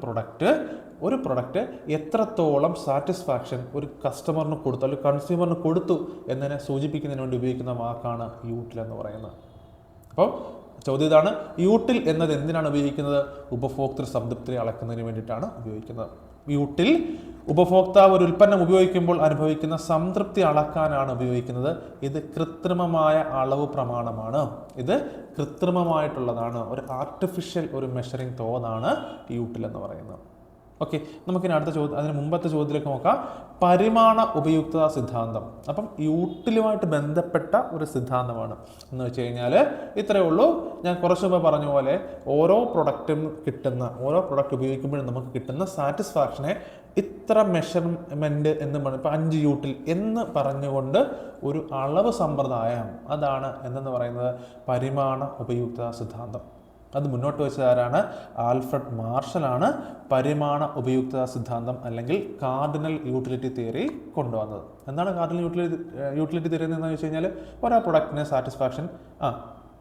പ്രൊഡക്റ്റ് എത്രത്തോളം സാറ്റിസ്ഫാക്ഷൻ ഒരു കസ്റ്റമറിന് കൊടുത്തു അല്ലെങ്കിൽ കൺസ്യൂമറിന് കൊടുത്തു എന്നതിനെ സൂചിപ്പിക്കുന്നതിന് വേണ്ടി ഉപയോഗിക്കുന്ന വാക്കാണ് യൂട്ടിൽ എന്ന് പറയുന്നത്. അപ്പോൾ ചോദ്യം ഇതാണ്: യൂട്ടിൽ എന്നത് എന്തിനാണ് ഉപയോഗിക്കുന്നത്? ഉപഭോക്തൃ സംതൃപ്തി അളക്കുന്നതിന് വേണ്ടിയിട്ടാണ് ഉപയോഗിക്കുന്നത്. യൂട്ടിൽ ഉപഭോക്താവ് ഒരു ഉൽപ്പന്നം ഉപയോഗിക്കുമ്പോൾ അനുഭവിക്കുന്ന സംതൃപ്തി അളക്കാനാണ് ഉപയോഗിക്കുന്നത്. ഇത് കൃത്രിമമായ അളവ് പ്രമാണമാണ്. ഇത് കൃത്രിമമായിട്ടുള്ളതാണ്. ഒരു ആർട്ടിഫിഷ്യൽ ഒരു മെഷറിംഗ് തോതാണ് യൂട്ടിൽ എന്ന് പറയുന്നത്. ഓക്കെ, നമുക്കിനി അടുത്ത ചോദ്യം, അതിന് മുമ്പത്തെ ചോദ്യത്തിലേക്ക് നോക്കാം. പരിമാണ ഉപയുക്തതാ സിദ്ധാന്തം. അപ്പം യൂട്ടിലുമായിട്ട് ബന്ധപ്പെട്ട ഒരു സിദ്ധാന്തമാണ് എന്ന് വെച്ച് കഴിഞ്ഞാൽ ഇത്രയേ ഉള്ളൂ. ഞാൻ കുറച്ച് മുമ്പ് പറഞ്ഞ പോലെ ഓരോ പ്രൊഡക്റ്റ് ഉപയോഗിക്കുമ്പോഴും നമുക്ക് കിട്ടുന്ന സാറ്റിസ്ഫാക്ഷനെ ഇത്ര മെഷർമെൻറ്റ് എന്ന് പറഞ്ഞ്, ഇപ്പോൾ 5 യൂട്ടിൽ എന്ന് പറഞ്ഞുകൊണ്ട് ഒരു അളവ് സമ്പ്രദായം, അതാണ് എന്തെന്ന് പറയുന്നത് പരിമാണ ഉപയുക്തതാ സിദ്ധാന്തം. അത് മുന്നോട്ട് വെച്ചത് ആരാണ്? ആൽഫ്രഡ് മാർഷലാണ് പരിമാണ ഉപയുക്തതാ സിദ്ധാന്തം അല്ലെങ്കിൽ കാർഡിനൽ യൂട്ടിലിറ്റി തിയറി കൊണ്ടുവന്നത്. എന്താണ് കാർഡിനൽ യൂട്ടിലിറ്റി തിയറി എന്ന് വെച്ച് കഴിഞ്ഞാൽ, ഓരോ പ്രൊഡക്റ്റിന് സാറ്റിസ്ഫാക്ഷൻ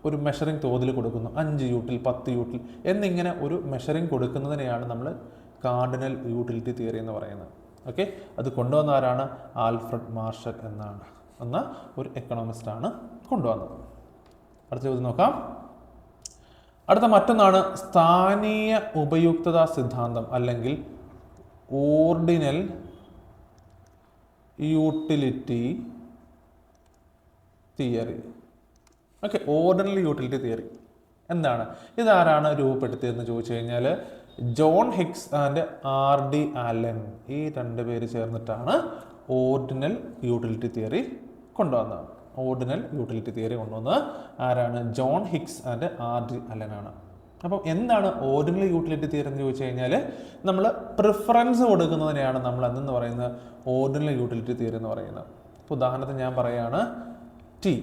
ഒരു മെഷറിംഗ് തോതിൽ കൊടുക്കുന്നു. 5 യൂട്ടിൽ 10 യൂട്ടിൽ എന്നിങ്ങനെ ഒരു മെഷറിംഗ് കൊടുക്കുന്നതിനെയാണ് നമ്മൾ കാർഡിനൽ യൂട്ടിലിറ്റി തിയറി എന്ന് പറയുന്നത്. ഓക്കെ, അത് കൊണ്ടുവന്ന ആരാണ്? ആൽഫ്രഡ് മാർഷൽ എന്ന ഒരു എക്കണോമിസ്റ്റാണ് കൊണ്ടുവന്നത്. അടുത്ത ചോദ്യം നോക്കാം. അടുത്ത മറ്റൊന്നാണ് സ്ഥാനീയ ഉപയുക്തതാ സിദ്ധാന്തം അല്ലെങ്കിൽ ordinal utility theory. Okay, ordinal utility theory എന്താണ്? ഇതാരാണ് രൂപപ്പെടുത്തിയതെന്ന് ചോദിച്ചു കഴിഞ്ഞാൽ John Higgs and R.D. Allen, ഈ 2 പേര് ചേർന്നിട്ടാണ് ഓർഡിനൽ യൂട്ടിലിറ്റി തിയറി കൊണ്ടുവന്നത്. ഓർഡിനൽ യൂട്ടിലിറ്റി തിയറി കൊണ്ടുവന്നത് ആരാണ്? John Higgs and R.D. അലനാണ്. അപ്പം എന്താണ് ഓർഡിനൽ യൂട്ടിലിറ്റി തിയറി എന്ന് ചോദിച്ചു കഴിഞ്ഞാൽ, നമ്മൾ പ്രിഫറൻസ് കൊടുക്കുന്നതിനെയാണ് നമ്മൾ എന്തെന്ന് പറയുന്നത്? ഓർഡിനൽ യൂട്ടിലിറ്റി തിയറി എന്ന് പറയുന്നത്. ഇപ്പോൾ ഉദാഹരണത്തിന് ഞാൻ പറയുകയാണ് ടീ.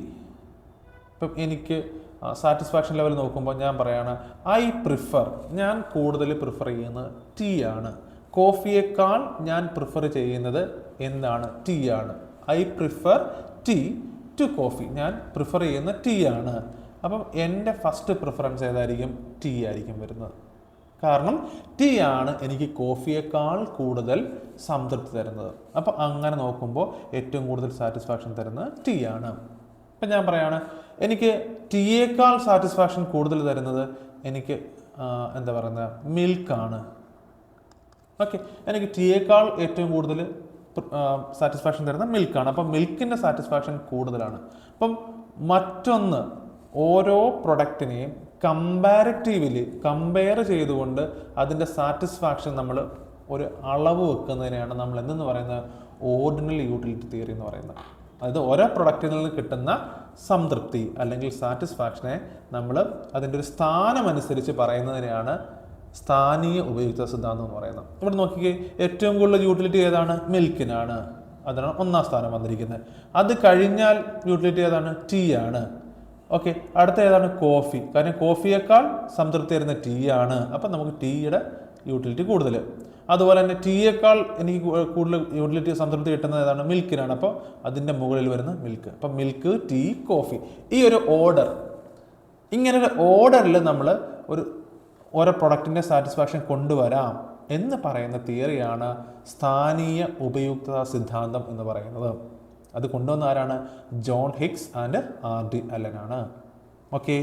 ഇപ്പം എനിക്ക് സാറ്റിസ്ഫാക്ഷൻ ലെവൽ നോക്കുമ്പോൾ ഞാൻ പറയുകയാണ് ഞാൻ കൂടുതൽ പ്രിഫർ ചെയ്യുന്നത് ടീ ആണ്. കോഫിയേക്കാൾ ഞാൻ പ്രിഫർ ചെയ്യുന്നത് എന്താണ്? ടീ ആണ്. I prefer tea to coffee. ഞാൻ പ്രിഫർ ചെയ്യുന്ന ടീ ആണ്. അപ്പം എൻ്റെ ഫസ്റ്റ് പ്രിഫറൻസ് ഏതായിരിക്കും? ടീ ആയിരിക്കും വരുന്നത്. കാരണം ടീ ആണ് എനിക്ക് കോഫിയേക്കാൾ കൂടുതൽ സംതൃപ്തി തരുന്നത്. അപ്പം അങ്ങനെ നോക്കുമ്പോൾ ഏറ്റവും കൂടുതൽ സാറ്റിസ്ഫാക്ഷൻ തരുന്നത് ടീ ആണ്. ഇപ്പം ഞാൻ പറയുകയാണ് എനിക്ക് ടീയേക്കാൾ സാറ്റിസ്ഫാക്ഷൻ കൂടുതൽ തരുന്നത് എനിക്ക് എന്താ പറയുന്നത് മിൽക്കാണ്. ഓക്കെ, എനിക്ക് ടീയേക്കാൾ ഏറ്റവും കൂടുതൽ സാറ്റിസ്ഫാക്ഷൻ തരുന്ന മിൽക്കാണ്. അപ്പം മിൽക്കിൻ്റെ സാറ്റിസ്ഫാക്ഷൻ കൂടുതലാണ്. അപ്പം മറ്റൊന്ന്, ഓരോ പ്രൊഡക്റ്റിനെയും കമ്പാരിറ്റീവ്ലി കമ്പയർ ചെയ്തുകൊണ്ട് അതിൻ്റെ സാറ്റിസ്ഫാക്ഷൻ നമ്മൾ ഒരു അളവ് വെക്കുന്നതിനെയാണ് നമ്മൾ എന്തെന്ന് പറയുന്നത് ഓർഡിനൽ യൂട്ടിലിറ്റി തിയറി എന്ന് പറയുന്നത്. അതായത് ഓരോ പ്രൊഡക്റ്റിൽ നിന്ന് കിട്ടുന്ന സംതൃപ്തി അല്ലെങ്കിൽ സാറ്റിസ്ഫാക്ഷനെ നമ്മൾ അതിൻ്റെ ഒരു സ്ഥാനമനുസരിച്ച് പറയുന്നതിനെയാണ് സ്ഥാനീയ ഉപയുക്തത സിദ്ധാന്തം എന്ന് പറയുന്നത്. ഇവിടെ നോക്കിക്കേ, ഏറ്റവും കൂടുതൽ യൂട്ടിലിറ്റി ഏതാണ്? മിൽക്കിനാണ്. അതാണ് 1ാം സ്ഥാനം വന്നിരിക്കുന്നത്. അത് കഴിഞ്ഞാൽ യൂട്ടിലിറ്റി ഏതാണ്? ടീ ആണ്. ഓക്കെ, അടുത്ത ഏതാണ്? കോഫി. കാരണം കോഫിയേക്കാൾ സംതൃപ്തി തരുന്ന ടീ ആണ്. അപ്പം നമുക്ക് ടീയുടെ യൂട്ടിലിറ്റി കൂടുതൽ. അതുപോലെ തന്നെ ടീയേക്കാൾ എനിക്ക് കൂടുതൽ യൂട്ടിലിറ്റി സംതൃപ്തി കിട്ടുന്നത് ഏതാണ്? മിൽക്കിനാണ്. അപ്പോൾ അതിൻ്റെ മുകളിൽ വരുന്ന മിൽക്ക്. അപ്പം മിൽക്ക്, ടീ, കോഫി, ഈ ഒരു ഓർഡർ, ഇങ്ങനെ ഒരു ഓർഡറിൽ നമ്മൾ ഓരോ പ്രൊഡക്റ്റിൻ്റെ സാറ്റിസ്ഫാക്ഷൻ കൊണ്ടുവരാം എന്ന് പറയുന്ന തിയറിയാണ് സ്ഥാനീയ ഉപയുക്തത സിദ്ധാന്തം എന്ന് പറയുന്നത്. അത് കൊണ്ടുവന്ന ആരാണ്? John Higgs and R.D. Allen ആണ്. ഓക്കെ,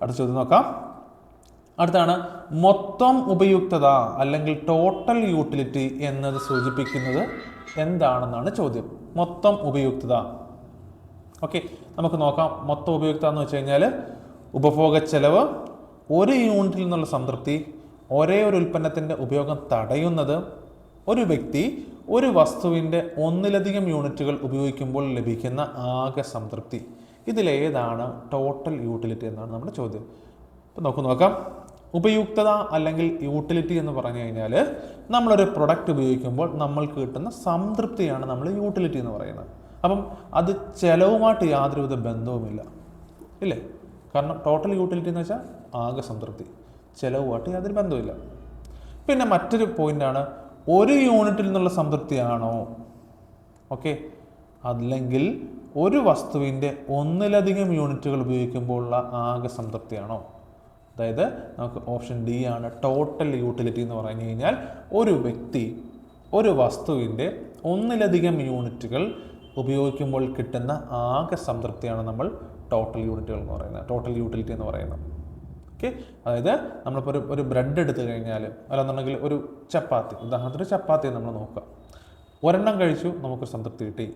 അടുത്ത ചോദ്യം നോക്കാം. അടുത്താണ് മൊത്തം ഉപയുക്തത അല്ലെങ്കിൽ ടോട്ടൽ യൂട്ടിലിറ്റി എന്നത് സൂചിപ്പിക്കുന്നത് എന്താണെന്നാണ് ചോദ്യം. മൊത്തം ഉപയുക്തത. ഓക്കെ, നമുക്ക് നോക്കാം. മൊത്തം ഉപയുക്തത എന്ന് വെച്ച് കഴിഞ്ഞാൽ ഉപഭോഗ ചെലവ്, ഒരു യൂണിറ്റിൽ നിന്നുള്ള സംതൃപ്തി, ഒരേ ഒരു ഉൽപ്പന്നത്തിൻ്റെ ഉപയോഗം തടയുന്നത്, ഒരു വ്യക്തി ഒരു വസ്തുവിൻ്റെ ഒന്നിലധികം യൂണിറ്റുകൾ ഉപയോഗിക്കുമ്പോൾ ലഭിക്കുന്ന ആകെ സംതൃപ്തി. ഇതിലേതാണ് ടോട്ടൽ യൂട്ടിലിറ്റി എന്നാണ് നമ്മുടെ ചോദ്യം. ഇപ്പം നോക്കാം. ഉപയുക്തത അല്ലെങ്കിൽ യൂട്ടിലിറ്റി എന്ന് പറഞ്ഞു കഴിഞ്ഞാൽ നമ്മളൊരു പ്രൊഡക്റ്റ് ഉപയോഗിക്കുമ്പോൾ നമ്മൾക്ക് കിട്ടുന്ന സംതൃപ്തിയാണ് നമ്മൾ യൂട്ടിലിറ്റി എന്ന് പറയുന്നത്. അപ്പം അത് ചെലവുമായിട്ട് യാതൊരുവിധ ബന്ധവുമില്ല, ഇല്ലേ? കാരണം ടോട്ടൽ യൂട്ടിലിറ്റി എന്ന് വെച്ചാൽ ആകെ സംതൃപ്തി, ചെലവുമായിട്ട് യാതൊരു ബന്ധവുമില്ല. പിന്നെ മറ്റൊരു പോയിന്റാണ്, ഒരു യൂണിറ്റിൽ നിന്നുള്ള സംതൃപ്തിയാണോ, ഓക്കെ, അല്ലെങ്കിൽ ഒരു വസ്തുവിൻ്റെ ഒന്നിലധികം യൂണിറ്റുകൾ ഉപയോഗിക്കുമ്പോഴുള്ള ആകെ സംതൃപ്തിയാണോ? അതായത് നമുക്ക് ഓപ്ഷൻ ഡി ആണ് ടോട്ടൽ യൂട്ടിലിറ്റി എന്ന് പറഞ്ഞു കഴിഞ്ഞാൽ ഒരു വ്യക്തി ഒരു വസ്തുവിൻ്റെ ഒന്നിലധികം യൂണിറ്റുകൾ ഉപയോഗിക്കുമ്പോൾ കിട്ടുന്ന ആകെ സംതൃപ്തിയാണ് നമ്മൾ ടോട്ടൽ യൂണിറ്റുകൾ എന്ന് പറയുന്നത്, ടോട്ടൽ യൂട്ടിലിറ്റി എന്ന് പറയുന്നത്. ഓക്കെ, അതായത് നമ്മളിപ്പോൾ ഒരു ബ്രെഡ് എടുത്തു കഴിഞ്ഞാൽ, അല്ലെന്നുണ്ടെങ്കിൽ ഒരു ചപ്പാത്തി, ഉദാഹരണത്തിന് ചപ്പാത്തി നമ്മൾ നോക്കുക, ഒരെണ്ണം കഴിച്ചു നമുക്ക് സംതൃപ്തി കിട്ടി,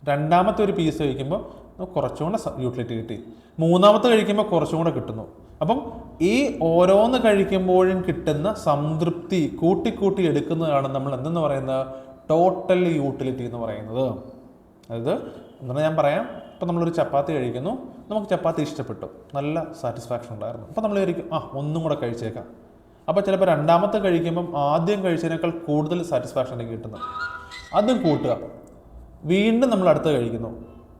രണ്ടാമത്തെ ഒരു പീസ് കഴിക്കുമ്പോൾ നമുക്ക് കുറച്ചും കൂടെ യൂട്ടിലിറ്റി കിട്ടി, മൂന്നാമത്തെ കഴിക്കുമ്പോൾ കുറച്ചും കൂടെ കിട്ടുന്നു. അപ്പം ഈ ഓരോന്ന് കഴിക്കുമ്പോഴും കിട്ടുന്ന സംതൃപ്തി കൂട്ടിക്കൂട്ടി എടുക്കുന്നതാണ് നമ്മൾ എന്തെന്ന് പറയുന്നത് ടോട്ടൽ യൂട്ടിലിറ്റി എന്ന് പറയുന്നത്. അതായത് എന്താണ് ഞാൻ പറയാം, ഇപ്പം നമ്മളൊരു ചപ്പാത്തി കഴിക്കുന്നു, നമുക്ക് ചപ്പാത്തി ഇഷ്ടപ്പെട്ടു, നല്ല സാറ്റിസ്ഫാക്ഷൻ ഉണ്ടായിരുന്നു, അപ്പോൾ നമ്മൾ വിചാരിക്കും ഒന്നും കൂടെ കഴിച്ചേക്കാം. അപ്പോൾ ചിലപ്പോൾ രണ്ടാമത്തെ കഴിക്കുമ്പം ആദ്യം കഴിച്ചതിനേക്കാൾ കൂടുതൽ സാറ്റിസ്ഫാക്ഷൻ എനിക്ക് കിട്ടുന്നത്, അതും കൂട്ടുക, വീണ്ടും നമ്മൾ അടുത്ത് കഴിക്കുന്നു,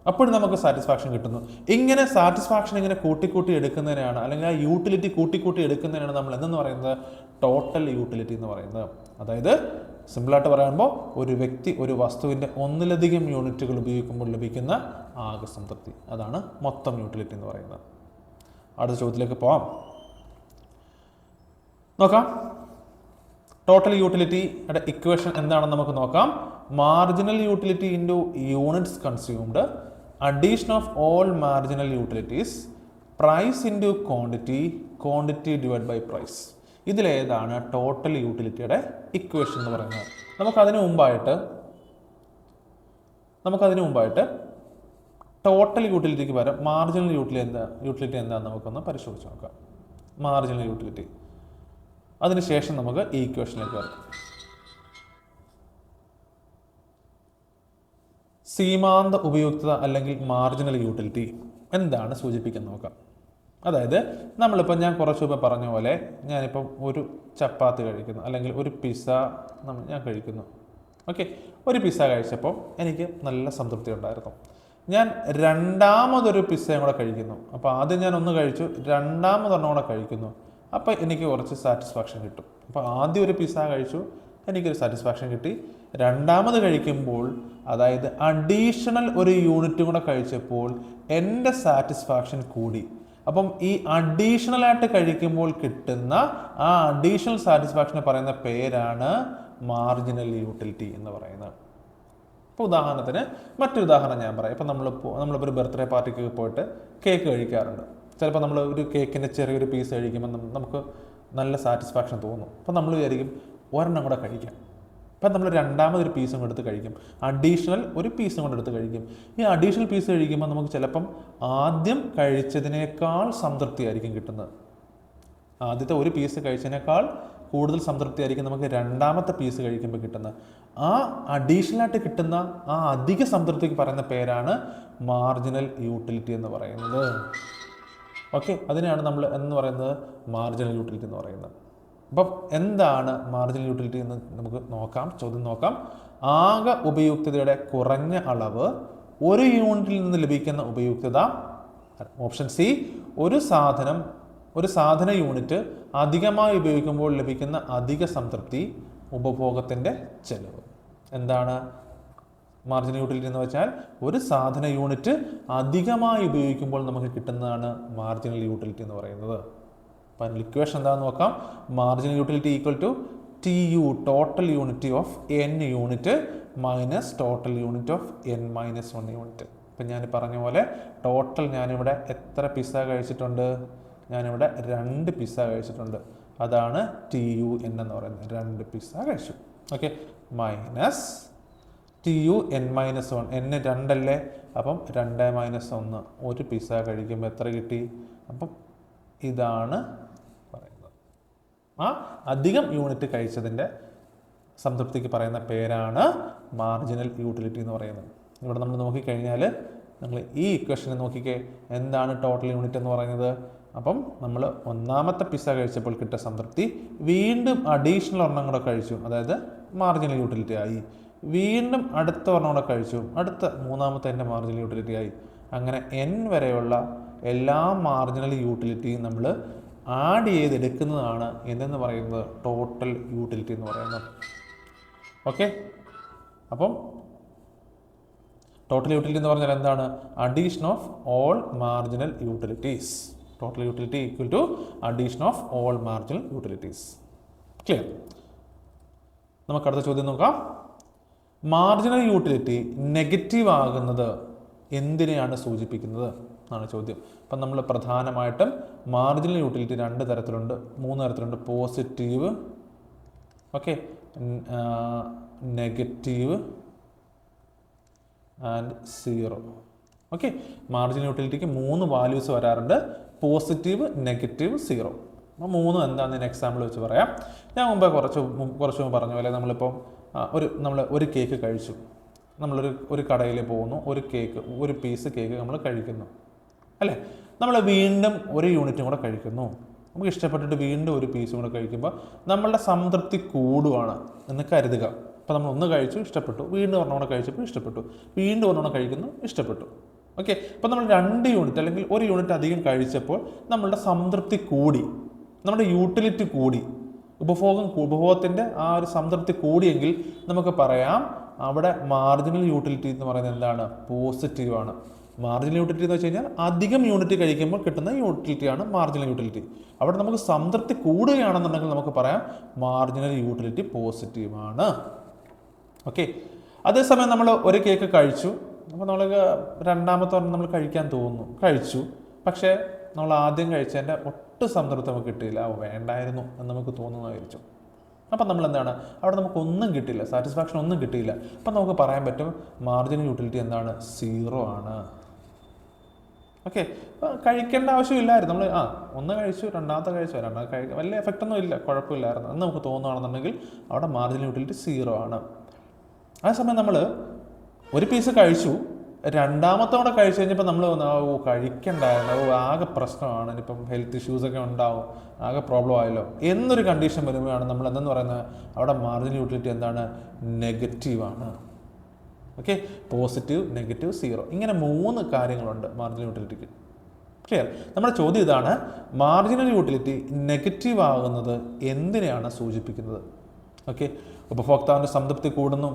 അപ്പോഴും നമുക്ക് സാറ്റിസ്ഫാക്ഷൻ കിട്ടുന്നു. ഇങ്ങനെ സാറ്റിസ്ഫാക്ഷൻ ഇങ്ങനെ കൂട്ടിക്കൂട്ടി എടുക്കുന്നതിനാണ്, അല്ലെങ്കിൽ ആ യൂട്ടിലിറ്റി കൂട്ടിക്കൂട്ടി എടുക്കുന്നതിനാണ് നമ്മൾ എന്തെന്ന് പറയുന്നത് ടോട്ടൽ യൂട്ടിലിറ്റി എന്ന് പറയുന്നത്. അതായത് സിമ്പിളായിട്ട് പറയുമ്പോൾ ഒരു വ്യക്തി ഒരു വസ്തുവിൻ്റെ ഒന്നിലധികം യൂണിറ്റുകൾ ഉപയോഗിക്കുമ്പോൾ ലഭിക്കുന്ന ആകെ സംതൃപ്തി, അതാണ് മൊത്തം യൂട്ടിലിറ്റി എന്ന് പറയുന്നത്. അടുത്ത ചോദ്യത്തിലേക്ക് പോവാം. നോക്കാം, ടോട്ടൽ യൂട്ടിലിറ്റിയുടെ ഇക്വേഷൻ എന്താണെന്ന് നമുക്ക് നോക്കാം. Marginal utility into units consumed, addition of all marginal utilities, price into quantity, quantity divide by price. ഇതിലേതാണ് ടോട്ടൽ യൂട്ടിലിറ്റിയുടെ ഇക്വേഷൻ എന്ന് പറയുന്നത്? നമുക്കതിന് മുമ്പായിട്ട് ടോട്ടൽ യൂട്ടിലിറ്റിക്ക് പകരം മാർജിനൽ യൂട്ടിലിറ്റി എന്താണെന്ന് നമുക്കൊന്ന് പരിശോധിച്ച് നോക്കാം. മാർജിനൽ യൂട്ടിലിറ്റി, അതിനുശേഷം നമുക്ക് ഈ ഇക്വേഷനിലേക്ക് വരാം. സീമാന്ത ഉപയുക്തത അല്ലെങ്കിൽ മാർജിനൽ യൂട്ടിലിറ്റി എന്താണ് സൂചിപ്പിക്കുന്നത് നോക്കാം. അതായത് നമ്മളിപ്പോൾ ഞാൻ കുറച്ച് മുമ്പ് പറഞ്ഞ പോലെ ഞാനിപ്പം ഒരു ചപ്പാത്തി കഴിക്കുന്നു, അല്ലെങ്കിൽ ഒരു പിസ്സ ഞാൻ കഴിക്കുന്നു. ഓക്കെ, ഒരു പിസ്സ കഴിച്ചപ്പോൾ എനിക്ക് നല്ല സംതൃപ്തി ഉണ്ടായിരുന്നു. ഞാൻ രണ്ടാമതൊരു പിസ്സയും കൂടെ കഴിക്കുന്നു. അപ്പോൾ ആദ്യം ഞാൻ ഒന്ന് കഴിച്ചു, രണ്ടാമതൊരെണ്ണം കൂടെ കഴിക്കുന്നു, അപ്പോൾ എനിക്ക് കുറച്ച് സാറ്റിസ്ഫാക്ഷൻ കിട്ടും. അപ്പോൾ ആദ്യം ഒരു പിസ്സ കഴിച്ചു, എനിക്കൊരു സാറ്റിസ്ഫാക്ഷൻ കിട്ടി. രണ്ടാമത് കഴിക്കുമ്പോൾ, അതായത് അഡീഷണൽ ഒരു യൂണിറ്റും കൂടെ കഴിച്ചപ്പോൾ എൻ്റെ സാറ്റിസ്ഫാക്ഷൻ കൂടി. അപ്പം ഈ അഡീഷണലായിട്ട് കഴിക്കുമ്പോൾ കിട്ടുന്ന ആ അഡീഷണൽ സാറ്റിസ്ഫാക്ഷനെ പറയുന്ന പേരാണ് മാർജിനൽ യൂട്ടിലിറ്റി എന്ന് പറയുന്നത്. ഇപ്പോൾ ഉദാഹരണത്തിന് മറ്റൊരു ഉദാഹരണം ഞാൻ പറയാം. ഇപ്പം നമ്മളിപ്പോൾ ഒരു ബർത്ത്ഡേ പാർട്ടിക്ക് പോയിട്ട് കേക്ക് കഴിക്കാറുണ്ട്. ചിലപ്പോൾ നമ്മൾ ഒരു കേക്കിൻ്റെ ചെറിയൊരു പീസ് കഴിക്കുമ്പോൾ നമുക്ക് നല്ല സാറ്റിസ്ഫാക്ഷൻ തോന്നും. അപ്പോൾ നമ്മൾ വിചാരിക്കും ഒരെണ്ണം കൂടെ കഴിക്കാം. അപ്പം നമ്മൾ രണ്ടാമതൊരു പീസും കൂടെ എടുത്ത് കഴിക്കും, അഡീഷണൽ ഒരു പീസും കൂടെ എടുത്ത് കഴിക്കും. ഈ അഡീഷണൽ പീസ് കഴിക്കുമ്പോൾ നമുക്ക് ചിലപ്പം ആദ്യം കഴിച്ചതിനേക്കാൾ സംതൃപ്തിയായിരിക്കും കിട്ടുന്നത്. ആദ്യത്തെ ഒരു പീസ് കഴിച്ചതിനേക്കാൾ കൂടുതൽ സംതൃപ്തിയായിരിക്കും നമുക്ക് രണ്ടാമത്തെ പീസ് കഴിക്കുമ്പോൾ കിട്ടുന്നത്. ആ അഡീഷണലായിട്ട് കിട്ടുന്ന ആ അധിക സംതൃപ്തിക്ക് പറയുന്ന പേരാണ് മാർജിനൽ യൂട്ടിലിറ്റി എന്ന് പറയുന്നത്. ഓക്കെ, അതിനെയാണ് നമ്മൾ എന്ന് പറയുന്നത് മാർജിനൽ യൂട്ടിലിറ്റി എന്ന് പറയുന്നത്. അപ്പം എന്താണ് മാർജിനൽ യൂട്ടിലിറ്റി എന്ന് നമുക്ക് നോക്കാം, ചോദ്യം നോക്കാം. ആകെ ഉപയുക്തതയുടെ കുറഞ്ഞ അളവ് ഒരു യൂണിറ്റിൽ നിന്ന് ലഭിക്കുന്ന ഉപയുക്തത. ഓപ്ഷൻ സി, ഒരു സാധന യൂണിറ്റ് അധികമായി ഉപയോഗിക്കുമ്പോൾ ലഭിക്കുന്ന അധിക സംതൃപ്തി, ഉപഭോഗത്തിൻ്റെ ചെലവ്. എന്താണ് മാർജിനൽ യൂട്ടിലിറ്റി എന്ന് വെച്ചാൽ ഒരു സാധന യൂണിറ്റ് അധികമായി ഉപയോഗിക്കുമ്പോൾ നമുക്ക് കിട്ടുന്നതാണ് മാർജിനൽ യൂട്ടിലിറ്റി എന്ന് പറയുന്നത്. അപ്പം ഇക്വേഷൻ എന്താണെന്ന് നോക്കാം. Marginal utility equal to TU, total unity of n unit minus total unit of n-1 unit. ഇപ്പം ഞാൻ പറഞ്ഞ പോലെ ടോട്ടൽ ഞാനിവിടെ എത്ര പിസ്സ കഴിച്ചിട്ടുണ്ട്? ഞാനിവിടെ 2 പിസ്സ കഴിച്ചിട്ടുണ്ട്. അതാണ് TUN എന്ന് പറയുന്നത്, 2 പിസ്സ കഴിച്ചു. Okay, minus TU n-1, n 2 അല്ലേ, അപ്പം 2 - 1 പിസ്സ കഴിക്കുമ്പോൾ എത്ര കിട്ടി? അപ്പം ഇതാണ് പറയുന്നത്. ആ അധികം യൂണിറ്റ് കഴിച്ചതിൻ്റെ സംതൃപ്തിക്ക് പറയുന്ന പേരാണ് മാർജിനൽ യൂട്ടിലിറ്റി എന്ന് പറയുന്നത്. ഇവിടെ നമ്മൾ നോക്കിക്കഴിഞ്ഞാൽ നിങ്ങൾ ഈ ഇക്വേഷനെ നോക്കിക്കേ, എന്താണ് ടോട്ടൽ യൂണിറ്റ് എന്ന് പറയുന്നത്? അപ്പം നമ്മൾ ഒന്നാമത്തെ പിസ്സ കഴിച്ചപ്പോൾ കിട്ടിയ സംതൃപ്തി, വീണ്ടും അഡീഷണൽ ഒരെണ്ണം കൂടെ കഴിച്ചു, അതായത് മാർജിനൽ യൂട്ടിലിറ്റി ആയി. വീണ്ടും അടുത്ത ഒരെണ്ണം കൂടെ കഴിച്ചു, അടുത്ത മൂന്നാമത്തെ എൻ്റെ മാർജിനൽ യൂട്ടിലിറ്റി ആയി. അങ്ങനെ n വരെയുള്ള എല്ലാ മാർജിനൽ യൂട്ടിലിറ്റിയും നമ്മൾ ആഡ് ചെയ്തെടുക്കുന്നതാണ് എന്തെന്ന് പറയുന്നത് ടോട്ടൽ യൂട്ടിലിറ്റി എന്ന് പറയുന്നത്. ഓക്കെ, അപ്പം ടോട്ടൽ യൂട്ടിലിറ്റി എന്ന് പറഞ്ഞാൽ എന്താണ്? Addition of all marginal utilities. Total utility equal to addition of all marginal utilities. Clear? നമുക്ക് അടുത്ത ചോദ്യം നോക്കാം. മാർജിനൽ യൂട്ടിലിറ്റി നെഗറ്റീവ് ആകുന്നത് എന്തിനെയാണ് സൂചിപ്പിക്കുന്നത് എന്നാണ് ചോദ്യം. അപ്പം നമ്മൾ പ്രധാനമായിട്ടും മാർജിനൽ യൂട്ടിലിറ്റി 2 തരത്തിലുണ്ട്, 3 തരത്തിലുണ്ട്. Positive, okay, negative and 0. Okay, marginal യൂട്ടിലിറ്റിക്ക് 3 വാല്യൂസ് വരാറുണ്ട്: പോസിറ്റീവ്, നെഗറ്റീവ്, 0. അപ്പോൾ 3 എന്താണെന്ന് ഞാൻ എക്സാമ്പിൾ വെച്ച് പറയാം. ഞാൻ മുമ്പേ കുറച്ച് മുമ്പ് പറഞ്ഞ പോലെ നമ്മളിപ്പം നമ്മൾ ഒരു കേക്ക് കഴിച്ചു. ഒരു കടയിൽ പോകുന്നു, ഒരു പീസ് കേക്ക് നമ്മൾ കഴിക്കുന്നു അല്ലേ. നമ്മൾ വീണ്ടും ഒരു യൂണിറ്റും കൂടെ കഴിക്കുന്നു. നമുക്ക് ഇഷ്ടപ്പെട്ടിട്ട് വീണ്ടും ഒരു പീസും കൂടെ കഴിക്കുമ്പോൾ നമ്മളുടെ സംതൃപ്തി കൂടുകയാണ് എന്ന് കരുതുക. അപ്പോൾ നമ്മൾ ഒന്ന് കഴിച്ചു, ഇഷ്ടപ്പെട്ടു, വീണ്ടും ഒരെണ്ണം കൂടെ കഴിച്ചപ്പോൾ ഇഷ്ടപ്പെട്ടു, വീണ്ടും ഒരെണ്ണം കഴിക്കുന്നു, ഇഷ്ടപ്പെട്ടു. ഓക്കെ, അപ്പോൾ നമ്മൾ 2 യൂണിറ്റ് അല്ലെങ്കിൽ ഒരു യൂണിറ്റ് അധികം കഴിച്ചപ്പോൾ നമ്മളുടെ സംതൃപ്തി കൂടി, നമ്മുടെ യൂട്ടിലിറ്റി കൂടി, ഉപഭോഗത്തിൻ്റെ ആ ഒരു സംതൃപ്തി കൂടിയെങ്കിൽ നമുക്ക് പറയാം അവിടെ മാർജിനൽ യൂട്ടിലിറ്റി എന്ന് പറയുന്നത് എന്താണ്? പോസിറ്റീവാണ്. മാർജിനൽ യൂട്ടിലിറ്റി എന്ന് വെച്ച് കഴിഞ്ഞാൽ അധികം യൂണിറ്റ് കഴിക്കുമ്പോൾ കിട്ടുന്ന യൂട്ടിലിറ്റിയാണ് മാർജിനൽ യൂട്ടിലിറ്റി. അവിടെ നമുക്ക് സംതൃപ്തി കൂടുകയാണെന്നുണ്ടെങ്കിൽ നമുക്ക് പറയാം മാർജിനൽ യൂട്ടിലിറ്റി പോസിറ്റീവാണ്. ഓക്കെ, അതേസമയം നമ്മൾ ഒരു കേക്ക് കഴിച്ചു, അപ്പോൾ നമ്മൾക്ക് രണ്ടാമത്തെ ഒരെണ്ണം നമ്മൾ കഴിക്കാൻ തോന്നുന്നു, കഴിച്ചു, പക്ഷേ നമ്മൾ ആദ്യം കഴിച്ചതിൻ്റെ ഒട്ടും സംതൃപ്തി നമുക്ക് കിട്ടിയില്ല, വേണ്ടായിരുന്നു എന്ന് നമുക്ക് തോന്നുന്നതായിരിക്കും. അപ്പം നമ്മൾ എന്താണ്, അവിടെ നമുക്കൊന്നും കിട്ടില്ല, സാറ്റിസ്ഫാക്ഷൻ ഒന്നും കിട്ടിയില്ല. അപ്പം നമുക്ക് പറയാൻ പറ്റും മാർജിനൽ യൂട്ടിലിറ്റി എന്താണ്? 0 ആണ്. ഓക്കെ, അപ്പോൾ കഴിക്കേണ്ട ആവശ്യമില്ലായിരുന്നു. നമ്മൾ ഒന്ന് കഴിച്ചു, രണ്ടാമത്തെ കഴിക്കാൻ വലിയ എഫക്റ്റ് ഒന്നും ഇല്ല, കുഴപ്പമില്ലായിരുന്നു എന്ന് നമുക്ക് തോന്നുകയാണെന്നുണ്ടെങ്കിൽ അവിടെ മാർജിനൽ യൂട്ടിലിറ്റി 0 ആണ്. അതേസമയം നമ്മൾ ഒരു പീസ് കഴിച്ചു, രണ്ടാമത്തോടെ കഴിച്ചു കഴിഞ്ഞപ്പോൾ നമ്മൾ കഴിക്കണ്ടായിരുന്നു, ആകെ പ്രശ്നമാണ്, ഇനിയിപ്പം ഹെൽത്ത് ഇഷ്യൂസൊക്കെ ഉണ്ടാവും, ആകെ പ്രോബ്ലം ആയല്ലോ എന്നൊരു കണ്ടീഷൻ വരുമ്പോഴാണ് നമ്മൾ എന്തെന്ന് പറയുന്നത് അവിടെ മാർജിനൽ യൂട്ടിലിറ്റി എന്താണ്? നെഗറ്റീവാണ്. ഓക്കെ, പോസിറ്റീവ്, നെഗറ്റീവ്, 0, ഇങ്ങനെ 3 കാര്യങ്ങളുണ്ട് മാർജിനൽ യൂട്ടിലിറ്റിക്ക്. ക്ലിയർ? നമ്മുടെ ചോദ്യം ഇതാണ്, മാർജിനൽ യൂട്ടിലിറ്റി നെഗറ്റീവ് ആകുന്നത് എന്തിനെയാണ് സൂചിപ്പിക്കുന്നത്? ഓക്കെ, ഉപഭോക്താവിൻ്റെ സംതൃപ്തി കൂടുന്നു,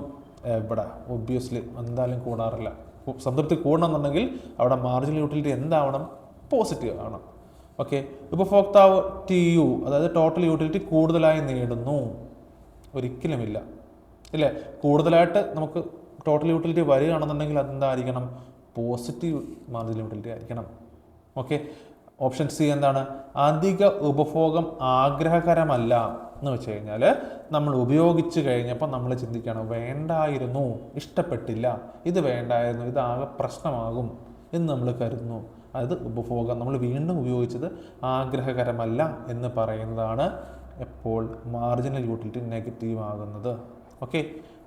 എവിടെ ഒബ്വിയസ്ലി എന്തായാലും കൂടാറില്ല. സംതൃപ്തി കൂടണമെന്നുണ്ടെങ്കിൽ അവിടെ മാർജിനൽ യൂട്ടിലിറ്റി എന്താവണം? പോസിറ്റീവ് ആവണം. ഓക്കെ, ഉപഭോക്താവ് TU അതായത് ടോട്ടൽ യൂട്ടിലിറ്റി കൂടുതലായി നേടുന്നു, ഒരിക്കലുമില്ല ഇല്ലേ. കൂടുതലായിട്ട് നമുക്ക് ടോട്ടൽ യൂട്ടിലിറ്റി വരികയാണെന്നുണ്ടെങ്കിൽ അതെന്തായിരിക്കണം? പോസിറ്റീവ് മാർജിനൽ യൂട്ടിലിറ്റി ആയിരിക്കണം. ഓക്കെ. ഓപ്ഷൻ സി എന്താണ്? അധിക ഉപഭോഗം ആഗ്രഹകരമല്ല എന്ന് വെച്ച് കഴിഞ്ഞാൽ നമ്മൾ ഉപയോഗിച്ച് കഴിഞ്ഞപ്പോൾ നമ്മൾ ചിന്തിക്കണം, വേണ്ടായിരുന്നു, ഇഷ്ടപ്പെട്ടില്ല, ഇത് വേണ്ടായിരുന്നു, ഇതാകെ പ്രശ്നമാകും എന്ന് നമ്മൾ കരുതുന്നു. അതായത് ഉപഭോഗം നമ്മൾ വീണ്ടും ഉപയോഗിച്ചത് ആഗ്രഹകരമല്ല എന്ന് പറയുന്നതാണ് എപ്പോൾ മാർജിനൽ യൂട്ടിലിറ്റി നെഗറ്റീവ് ആകുന്നത്. ഓക്കെ.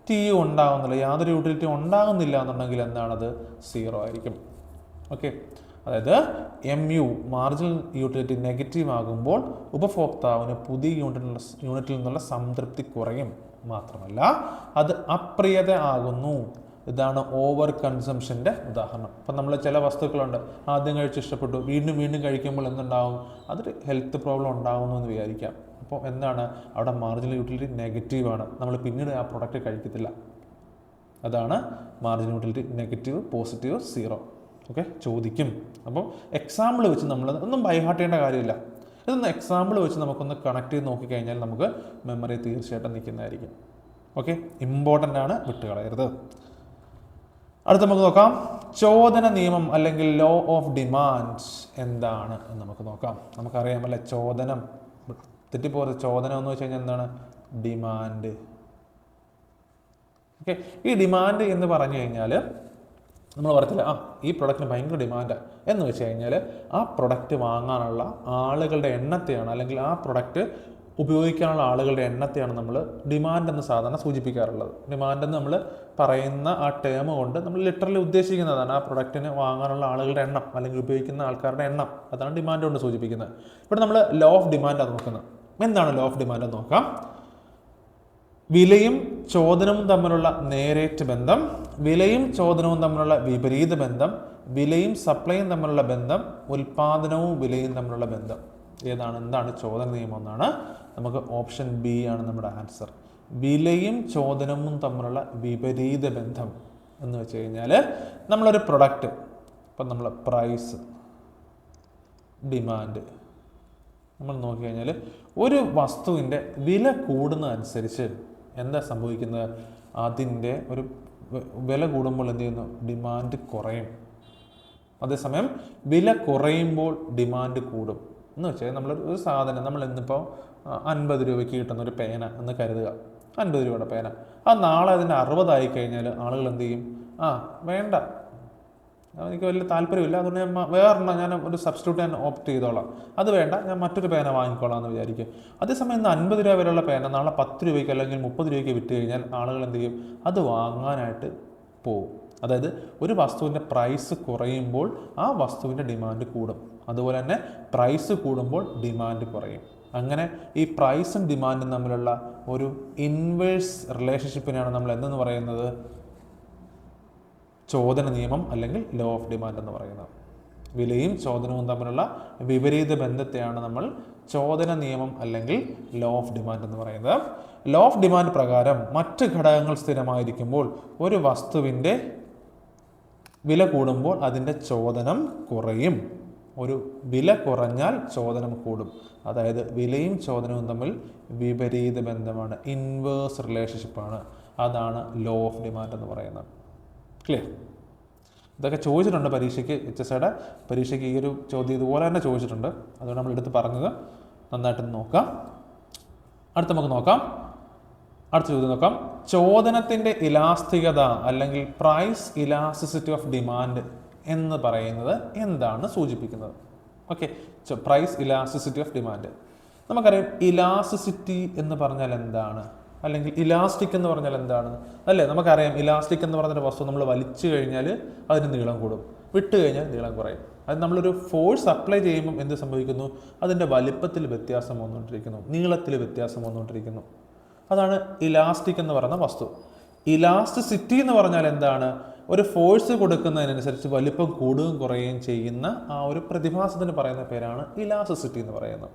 ടി യു ഉണ്ടാകുന്നില്ല, യാതൊരു യൂട്ടിലിറ്റി ഉണ്ടാകുന്നില്ല എന്നുണ്ടെങ്കിൽ എന്താണത്? 0 ആയിരിക്കും. ഓക്കെ. അതായത് MU മാർജിനൽ യൂട്ടിലിറ്റി നെഗറ്റീവ് ആകുമ്പോൾ ഉപഭോക്താവിന് പുതിയ യൂണിറ്റിൽ നിന്നുള്ള സംതൃപ്തി കുറയും. മാത്രമല്ല അത് അപ്രിയത ആകുന്നു. ഇതാണ് ഓവർ കൺസംഷൻ്റെ ഉദാഹരണം. ഇപ്പം നമ്മൾ ചില വസ്തുക്കളുണ്ട്, ആദ്യം കഴിച്ച് ഇഷ്ടപ്പെട്ടു, വീണ്ടും വീണ്ടും കഴിക്കുമ്പോൾ എന്തുണ്ടാവും? അതൊരു ഹെൽത്ത് പ്രോബ്ലം ഉണ്ടാകുന്നു എന്ന് വിചാരിക്കാം. അപ്പോൾ എന്താണ് അവിടെ? മാർജിനൽ യൂട്ടിലിറ്റി നെഗറ്റീവാണ്, നമ്മൾ പിന്നീട് ആ പ്രൊഡക്റ്റ് കഴിക്കത്തില്ല. അതാണ് marginal utility negative. Positive 0. Okay. ചോദിക്കും. അപ്പം എക്സാമ്പിൾ വെച്ച് നമ്മൾ ഒന്നും ബൈഹാർട്ട് ചെയ്യേണ്ട കാര്യമില്ല. ഇതൊന്ന് എക്സാമ്പിൾ വെച്ച് നമുക്കൊന്ന് കണക്ട് ചെയ്ത് നോക്കിക്കഴിഞ്ഞാൽ നമുക്ക് മെമ്മറി തീർച്ചയായിട്ടും നിൽക്കുന്നതായിരിക്കും. ഓക്കെ. ഇമ്പോർട്ടൻ്റ് ആണ്, വിട്ടുകളയരുത്. അടുത്ത നമുക്ക് നോക്കാം, ചോദന നിയമം അല്ലെങ്കിൽ ലോ ഓഫ് ഡിമാൻഡ് എന്താണ് എന്ന് നമുക്ക് നോക്കാം. നമുക്കറിയാമല്ലേ ചോദനം, തെറ്റിപ്പോകുന്നത്. ചോദനം എന്ന് വെച്ച് കഴിഞ്ഞാൽ എന്താണ്? ഡിമാൻഡ്. ഓക്കെ. ഈ ഡിമാൻഡ് എന്ന് പറഞ്ഞു കഴിഞ്ഞാൽ നമ്മൾ പറയത്തില്ല, ഈ പ്രൊഡക്റ്റിന് ഭയങ്കര ഡിമാൻഡാണ് എന്ന് വെച്ച് കഴിഞ്ഞാൽ ആ പ്രൊഡക്റ്റ് വാങ്ങാനുള്ള ആളുകളുടെ എണ്ണത്തെയാണ്, അല്ലെങ്കിൽ ആ പ്രൊഡക്റ്റ് ഉപയോഗിക്കാനുള്ള ആളുകളുടെ എണ്ണത്തെയാണ് നമ്മൾ ഡിമാൻഡ് എന്ന് സാധാരണ സൂചിപ്പിക്കാറുള്ളത്. ഡിമാൻഡ് എന്ന് നമ്മൾ പറയുന്ന ആ ടേം കൊണ്ട് നമ്മൾ ലിറ്ററലി ഉദ്ദേശിക്കുന്നതാണ് ആ പ്രൊഡക്റ്റിന് വാങ്ങാനുള്ള ആളുകളുടെ എണ്ണം, അല്ലെങ്കിൽ ഉപയോഗിക്കുന്ന ആൾക്കാരുടെ എണ്ണം. അതാണ് ഡിമാൻഡ് കൊണ്ട് സൂചിപ്പിക്കുന്നത്. ഇവിടെ നമ്മൾ ലോ ഓഫ് ഡിമാൻഡാണ് നോക്കുന്നത്. എന്താണ് ലോ ഓഫ് ഡിമാൻഡ് എന്ന് നോക്കാം. വിലയും ചോദനവും തമ്മിലുള്ള നേരേറ്റ് ബന്ധം, വിലയും ചോദനവും തമ്മിലുള്ള വിപരീത ബന്ധം, വിലയും സപ്ലൈയും തമ്മിലുള്ള ബന്ധം, ഉൽപാദനവും വിലയും തമ്മിലുള്ള ബന്ധം. എന്താണ് ചോദന നിയമം എന്നാണ് നമുക്ക് ഓപ്ഷൻ ബി ആണ് നമ്മുടെ ആൻസർ. വിലയും ചോദനവും തമ്മിലുള്ള വിപരീത ബന്ധം എന്ന് വെച്ച് കഴിഞ്ഞാൽ നമ്മളൊരു പ്രൊഡക്റ്റ്, ഇപ്പം നമ്മൾ പ്രൈസ്, ഡിമാൻഡ്, നമ്മൾ നോക്കിക്കഴിഞ്ഞാൽ ഒരു വസ്തുവിൻ്റെ വില കൂടുന്നതനുസരിച്ച് എന്താ സംഭവിക്കുന്നത്? അതിൻ്റെ ഒരു വില കൂടുമ്പോൾ എന്ത് ചെയ്യുന്നു? ഡിമാൻഡ് കുറയും. അതേസമയം വില കുറയുമ്പോൾ ഡിമാൻഡ് കൂടും. എന്ന് വെച്ചാൽ നമ്മളൊരു സാധനം, നമ്മൾ ഇന്നിപ്പോൾ 50 രൂപയ്ക്ക് കിട്ടുന്ന ഒരു പേന എന്ന് കരുതുക, 50 രൂപയുടെ പേന. നാളെ അതിൻ്റെ 60 ആയി കഴിഞ്ഞാൽ ആളുകൾ എന്ത് ചെയ്യും? വേണ്ട, എനിക്ക് വലിയ താല്പര്യമില്ല, അതുകൊണ്ട് ഞാൻ വേറെണ്ണം, ഞാൻ ഒരു സബ്സ്റ്റിറ്റ്യൂട്ട് ഞാൻ ഓപ്റ്റ് ചെയ്തോളാം, അത് വേണ്ട, ഞാൻ മറ്റൊരു പേന വാങ്ങിക്കോളാം എന്ന് വിചാരിക്കും. അതേസമയം ഇന്ന് 50 രൂപ വരെയുള്ള പേന നാളെ 10 രൂപയ്ക്ക് അല്ലെങ്കിൽ 30 രൂപയ്ക്ക് വിറ്റ് കഴിഞ്ഞാൽ ആളുകൾ എന്ത് ചെയ്യും? അത് വാങ്ങാനായിട്ട് പോകും. അതായത് ഒരു വസ്തുവിൻ്റെ പ്രൈസ് കുറയുമ്പോൾ ആ വസ്തുവിൻ്റെ ഡിമാൻഡ് കൂടും. അതുപോലെ തന്നെ പ്രൈസ് കൂടുമ്പോൾ ഡിമാൻഡ് കുറയും. അങ്ങനെ ഈ പ്രൈസും ഡിമാൻഡും തമ്മിലുള്ള ഒരു ഇൻവേഴ്സ് റിലേഷൻഷിപ്പിനാണ് നമ്മൾ എന്തെന്ന് പറയുന്നത്? ചോദന നിയമം അല്ലെങ്കിൽ ലോ ഓഫ് ഡിമാൻഡ് എന്ന് പറയുന്നത്. വിലയും ചോദനവും തമ്മിലുള്ള വിപരീത ബന്ധത്തെയാണ് നമ്മൾ ചോദന നിയമം അല്ലെങ്കിൽ ലോ ഓഫ് ഡിമാൻഡ് എന്ന് പറയുന്നത്. ലോ ഓഫ് ഡിമാൻഡ് പ്രകാരം മറ്റ് ഘടകങ്ങൾ സ്ഥിരമായിരിക്കുമ്പോൾ ഒരു വസ്തുവിൻ്റെ വില കൂടുമ്പോൾ അതിൻ്റെ ചോദനം കുറയും. ഒരു വില കുറഞ്ഞാൽ ചോദനം കൂടും. അതായത് വിലയും ചോദനവും തമ്മിൽ വിപരീത ബന്ധമാണ്, ഇൻവേഴ്സ് റിലേഷൻഷിപ്പാണ്. അതാണ് ലോ ഓഫ് ഡിമാൻഡ് എന്ന് പറയുന്നത്. ക്ലിയർ? ഇതൊക്കെ ചോദിച്ചിട്ടുണ്ട് പരീക്ഷയ്ക്ക്, HSIയുടെ പരീക്ഷയ്ക്ക് ഈ ഒരു ചോദ്യം ഇതുപോലെ തന്നെ ചോദിച്ചിട്ടുണ്ട്. അതുകൊണ്ട് നമ്മൾ എടുത്ത് പറഞ്ഞത് നന്നായിട്ട് നോക്കാം. അടുത്ത നമുക്ക് നോക്കാം, അടുത്ത ചോദ്യം നോക്കാം. ചോദനത്തിൻ്റെ ഇലാസ്തികത അല്ലെങ്കിൽ പ്രൈസ് ഇലാസ്റ്റിസിറ്റി ഓഫ് ഡിമാൻഡ് എന്ന് പറയുന്നത് എന്താണ് സൂചിപ്പിക്കുന്നത്? Okay, price elasticity of demand. നമുക്കറിയാം ഇലാസ്റ്റിസിറ്റി എന്ന് പറഞ്ഞാൽ എന്താണ്, അല്ലെങ്കിൽ ഇലാസ്റ്റിക് എന്ന് പറഞ്ഞാൽ എന്താണ് അല്ലേ? നമുക്കറിയാം ഇലാസ്റ്റിക് എന്ന് പറഞ്ഞൊരു വസ്തു നമ്മൾ വലിച്ചു കഴിഞ്ഞാൽ അതിന് നീളം കൂടും, വിട്ട് കഴിഞ്ഞാൽ നീളം കുറയും. അത് നമ്മളൊരു ഫോഴ്സ് അപ്ലൈ ചെയ്യുമ്പം എന്ത് സംഭവിക്കുന്നു? അതിൻ്റെ വലിപ്പത്തിൽ വ്യത്യാസം വന്നുകൊണ്ടിരിക്കുന്നു, നീളത്തിൽ വ്യത്യാസം വന്നുകൊണ്ടിരിക്കുന്നു. അതാണ് ഇലാസ്റ്റിക് എന്ന് പറയുന്ന വസ്തു. ഇലാസ്റ്റിസിറ്റി എന്ന് പറഞ്ഞാൽ എന്താണ്? ഒരു ഫോഴ്സ് കൊടുക്കുന്നതിനനുസരിച്ച് വലിപ്പം കൂടുകയും കുറയുകയും ചെയ്യുന്ന ആ ഒരു പ്രതിഭാസത്തിന് പറയുന്ന പേരാണ് ഇലാസ്റ്റിസിറ്റി എന്ന് പറയുന്നത്.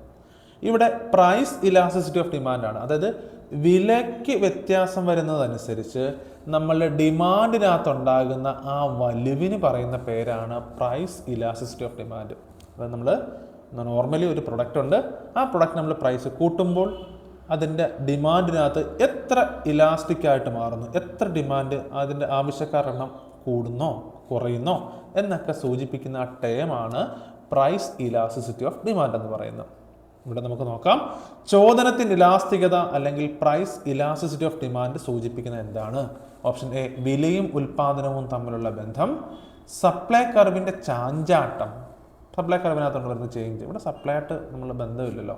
ഇവിടെ പ്രൈസ് ഇലാസ്റ്റിസിറ്റി ഓഫ് ഡിമാൻഡാണ്. അതായത് വിലയ്ക്ക് വ്യത്യാസം വരുന്നതനുസരിച്ച് നമ്മളുടെ ഡിമാൻഡിനകത്തുണ്ടാകുന്ന ആ വലിവിന് പറയുന്ന പേരാണ് പ്രൈസ് ഇലാസ്റ്റിസിറ്റി ഓഫ് ഡിമാൻഡ്. അതായത് നമ്മൾ നോർമലി ഒരു പ്രൊഡക്റ്റ് ഉണ്ട്, ആ പ്രൊഡക്റ്റ് നമ്മൾ പ്രൈസ് കൂട്ടുമ്പോൾ അതിൻ്റെ ഡിമാൻഡിനകത്ത് എത്ര ഇലാസ്റ്റിക് ആയിട്ട് മാറുന്നു, എത്ര ഡിമാൻഡ് അതിൻ്റെ ആവശ്യക്കാരുടെ എണ്ണം കൂടുന്നോ കുറയുന്നോ എന്നൊക്കെ സൂചിപ്പിക്കുന്ന ആ ടേമാണ് പ്രൈസ് ഇലാസ്റ്റിസിറ്റി ഓഫ് ഡിമാൻഡ് എന്ന് പറയുന്നത്. ഇവിടെ നമുക്ക് നോക്കാം, ചോദനത്തിൻ്റെ ഇലാസ്തികത അല്ലെങ്കിൽ പ്രൈസ് ഇലാസ്റ്റിസിറ്റി ഓഫ് ഡിമാൻഡ് സൂചിപ്പിക്കുന്നത് എന്താണ്? ഓപ്ഷൻ എ, വിലയും ഉൽപ്പാദനവും തമ്മിലുള്ള ബന്ധം. സപ്ലൈ കർവിൻ്റെ ചാഞ്ചാട്ടം, സപ്ലൈ കർവിനകത്തോണ്ട് വരുന്ന ചേഞ്ച്. ഇവിടെ സപ്ലൈ ആയിട്ട് നമ്മൾ ബന്ധമില്ലല്ലോ.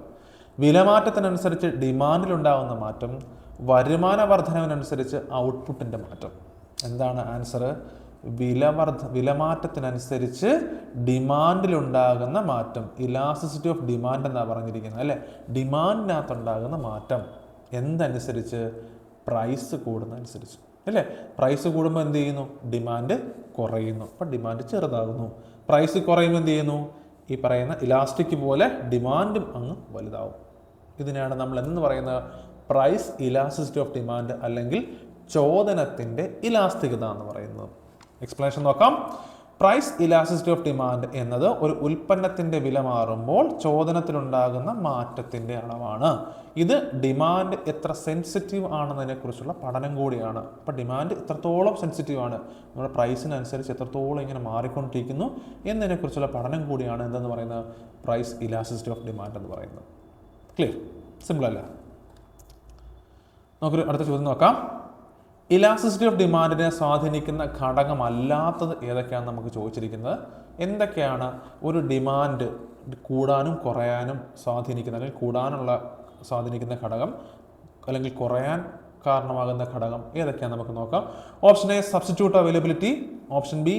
വിലമാറ്റത്തിനനുസരിച്ച് ഡിമാൻഡിലുണ്ടാകുന്ന മാറ്റം, വരുമാന വർധനവിനനുസരിച്ച് ഔട്ട്പുട്ടിൻ്റെ മാറ്റം. എന്താണ് ആൻസർ? വിലമാറ്റത്തിനനുസരിച്ച് ഡിമാൻഡിലുണ്ടാകുന്ന മാറ്റം, ഇലാസ്റ്റിസിറ്റി ഓഫ് ഡിമാൻഡ് എന്നാണ് പറഞ്ഞിരിക്കുന്നത് അല്ലേ. ഡിമാൻഡിനകത്തുണ്ടാകുന്ന മാറ്റം എന്തനുസരിച്ച്? പ്രൈസ് കൂടുന്നതനുസരിച്ച് അല്ലേ. പ്രൈസ് കൂടുമ്പോൾ എന്ത് ചെയ്യുന്നു? ഡിമാൻഡ് കുറയുന്നു, അപ്പം ഡിമാൻഡ് ചെറുതാകുന്നു. പ്രൈസ് കുറയുമ്പോൾ എന്ത് ചെയ്യുന്നു? ഈ പറയുന്ന ഇലാസ്റ്റിക് പോലെ ഡിമാൻഡും അങ്ങ് വലുതാവും. ഇതിനെയാണ് നമ്മൾ എന്ന് പറയുന്നത് പ്രൈസ് ഇലാസ്റ്റിസിറ്റി ഓഫ് ഡിമാൻഡ് അല്ലെങ്കിൽ ചോദനത്തിൻ്റെ ഇലാസ്തികത എന്ന് പറയുന്നത്. എക്സ്പ്ലനേഷൻ നോക്കാം. പ്രൈസ് ഇലാസ്റ്റിസിറ്റി ഓഫ് ഡിമാൻഡ് എന്നത് ഒരു ഉൽപ്പന്നത്തിൻ്റെ വില മാറുമ്പോൾ ചോദനത്തിലുണ്ടാകുന്ന മാറ്റത്തിൻ്റെ അളവാണ്. ഇത് ഡിമാൻഡ് എത്ര സെൻസിറ്റീവ് ആണെന്നതിനെ കുറിച്ചുള്ള പഠനം കൂടിയാണ്. അപ്പോൾ ഡിമാൻഡ് എത്രത്തോളം സെൻസിറ്റീവ് ആണ്, നമ്മുടെ പ്രൈസിനനുസരിച്ച് എത്രത്തോളം ഇങ്ങനെ മാറിക്കൊണ്ടിരിക്കുന്നു എന്നതിനെക്കുറിച്ചുള്ള പഠനം കൂടിയാണ് എന്തെന്ന് പറയുന്നത് പ്രൈസ് ഇലാസ്റ്റിസിറ്റി ഓഫ് ഡിമാൻഡ് എന്ന് പറയുന്നത്. ക്ലിയർ? സിമ്പിൾ അല്ല? നമുക്കൊരു അടുത്ത ചോദ്യം നോക്കാം. ഇലാസ്റ്റിസിറ്റി ഓഫ് ഡിമാൻഡിനെ സ്വാധീനിക്കുന്ന ഘടകമല്ലാത്തത് ഏതൊക്കെയാണെന്ന് നമുക്ക് ചോദിച്ചിരിക്കുന്നത്. എന്തൊക്കെയാണ് ഒരു ഡിമാൻഡ് കൂടാനും കുറയാനും സ്വാധീനിക്കുന്ന, അല്ലെങ്കിൽ കൂടാനുള്ള സ്വാധീനിക്കുന്ന ഘടകം അല്ലെങ്കിൽ കുറയാൻ കാരണമാകുന്ന ഘടകം ഏതൊക്കെയാണെന്ന് നമുക്ക് നോക്കാം. Option A, substitute availability. Option B,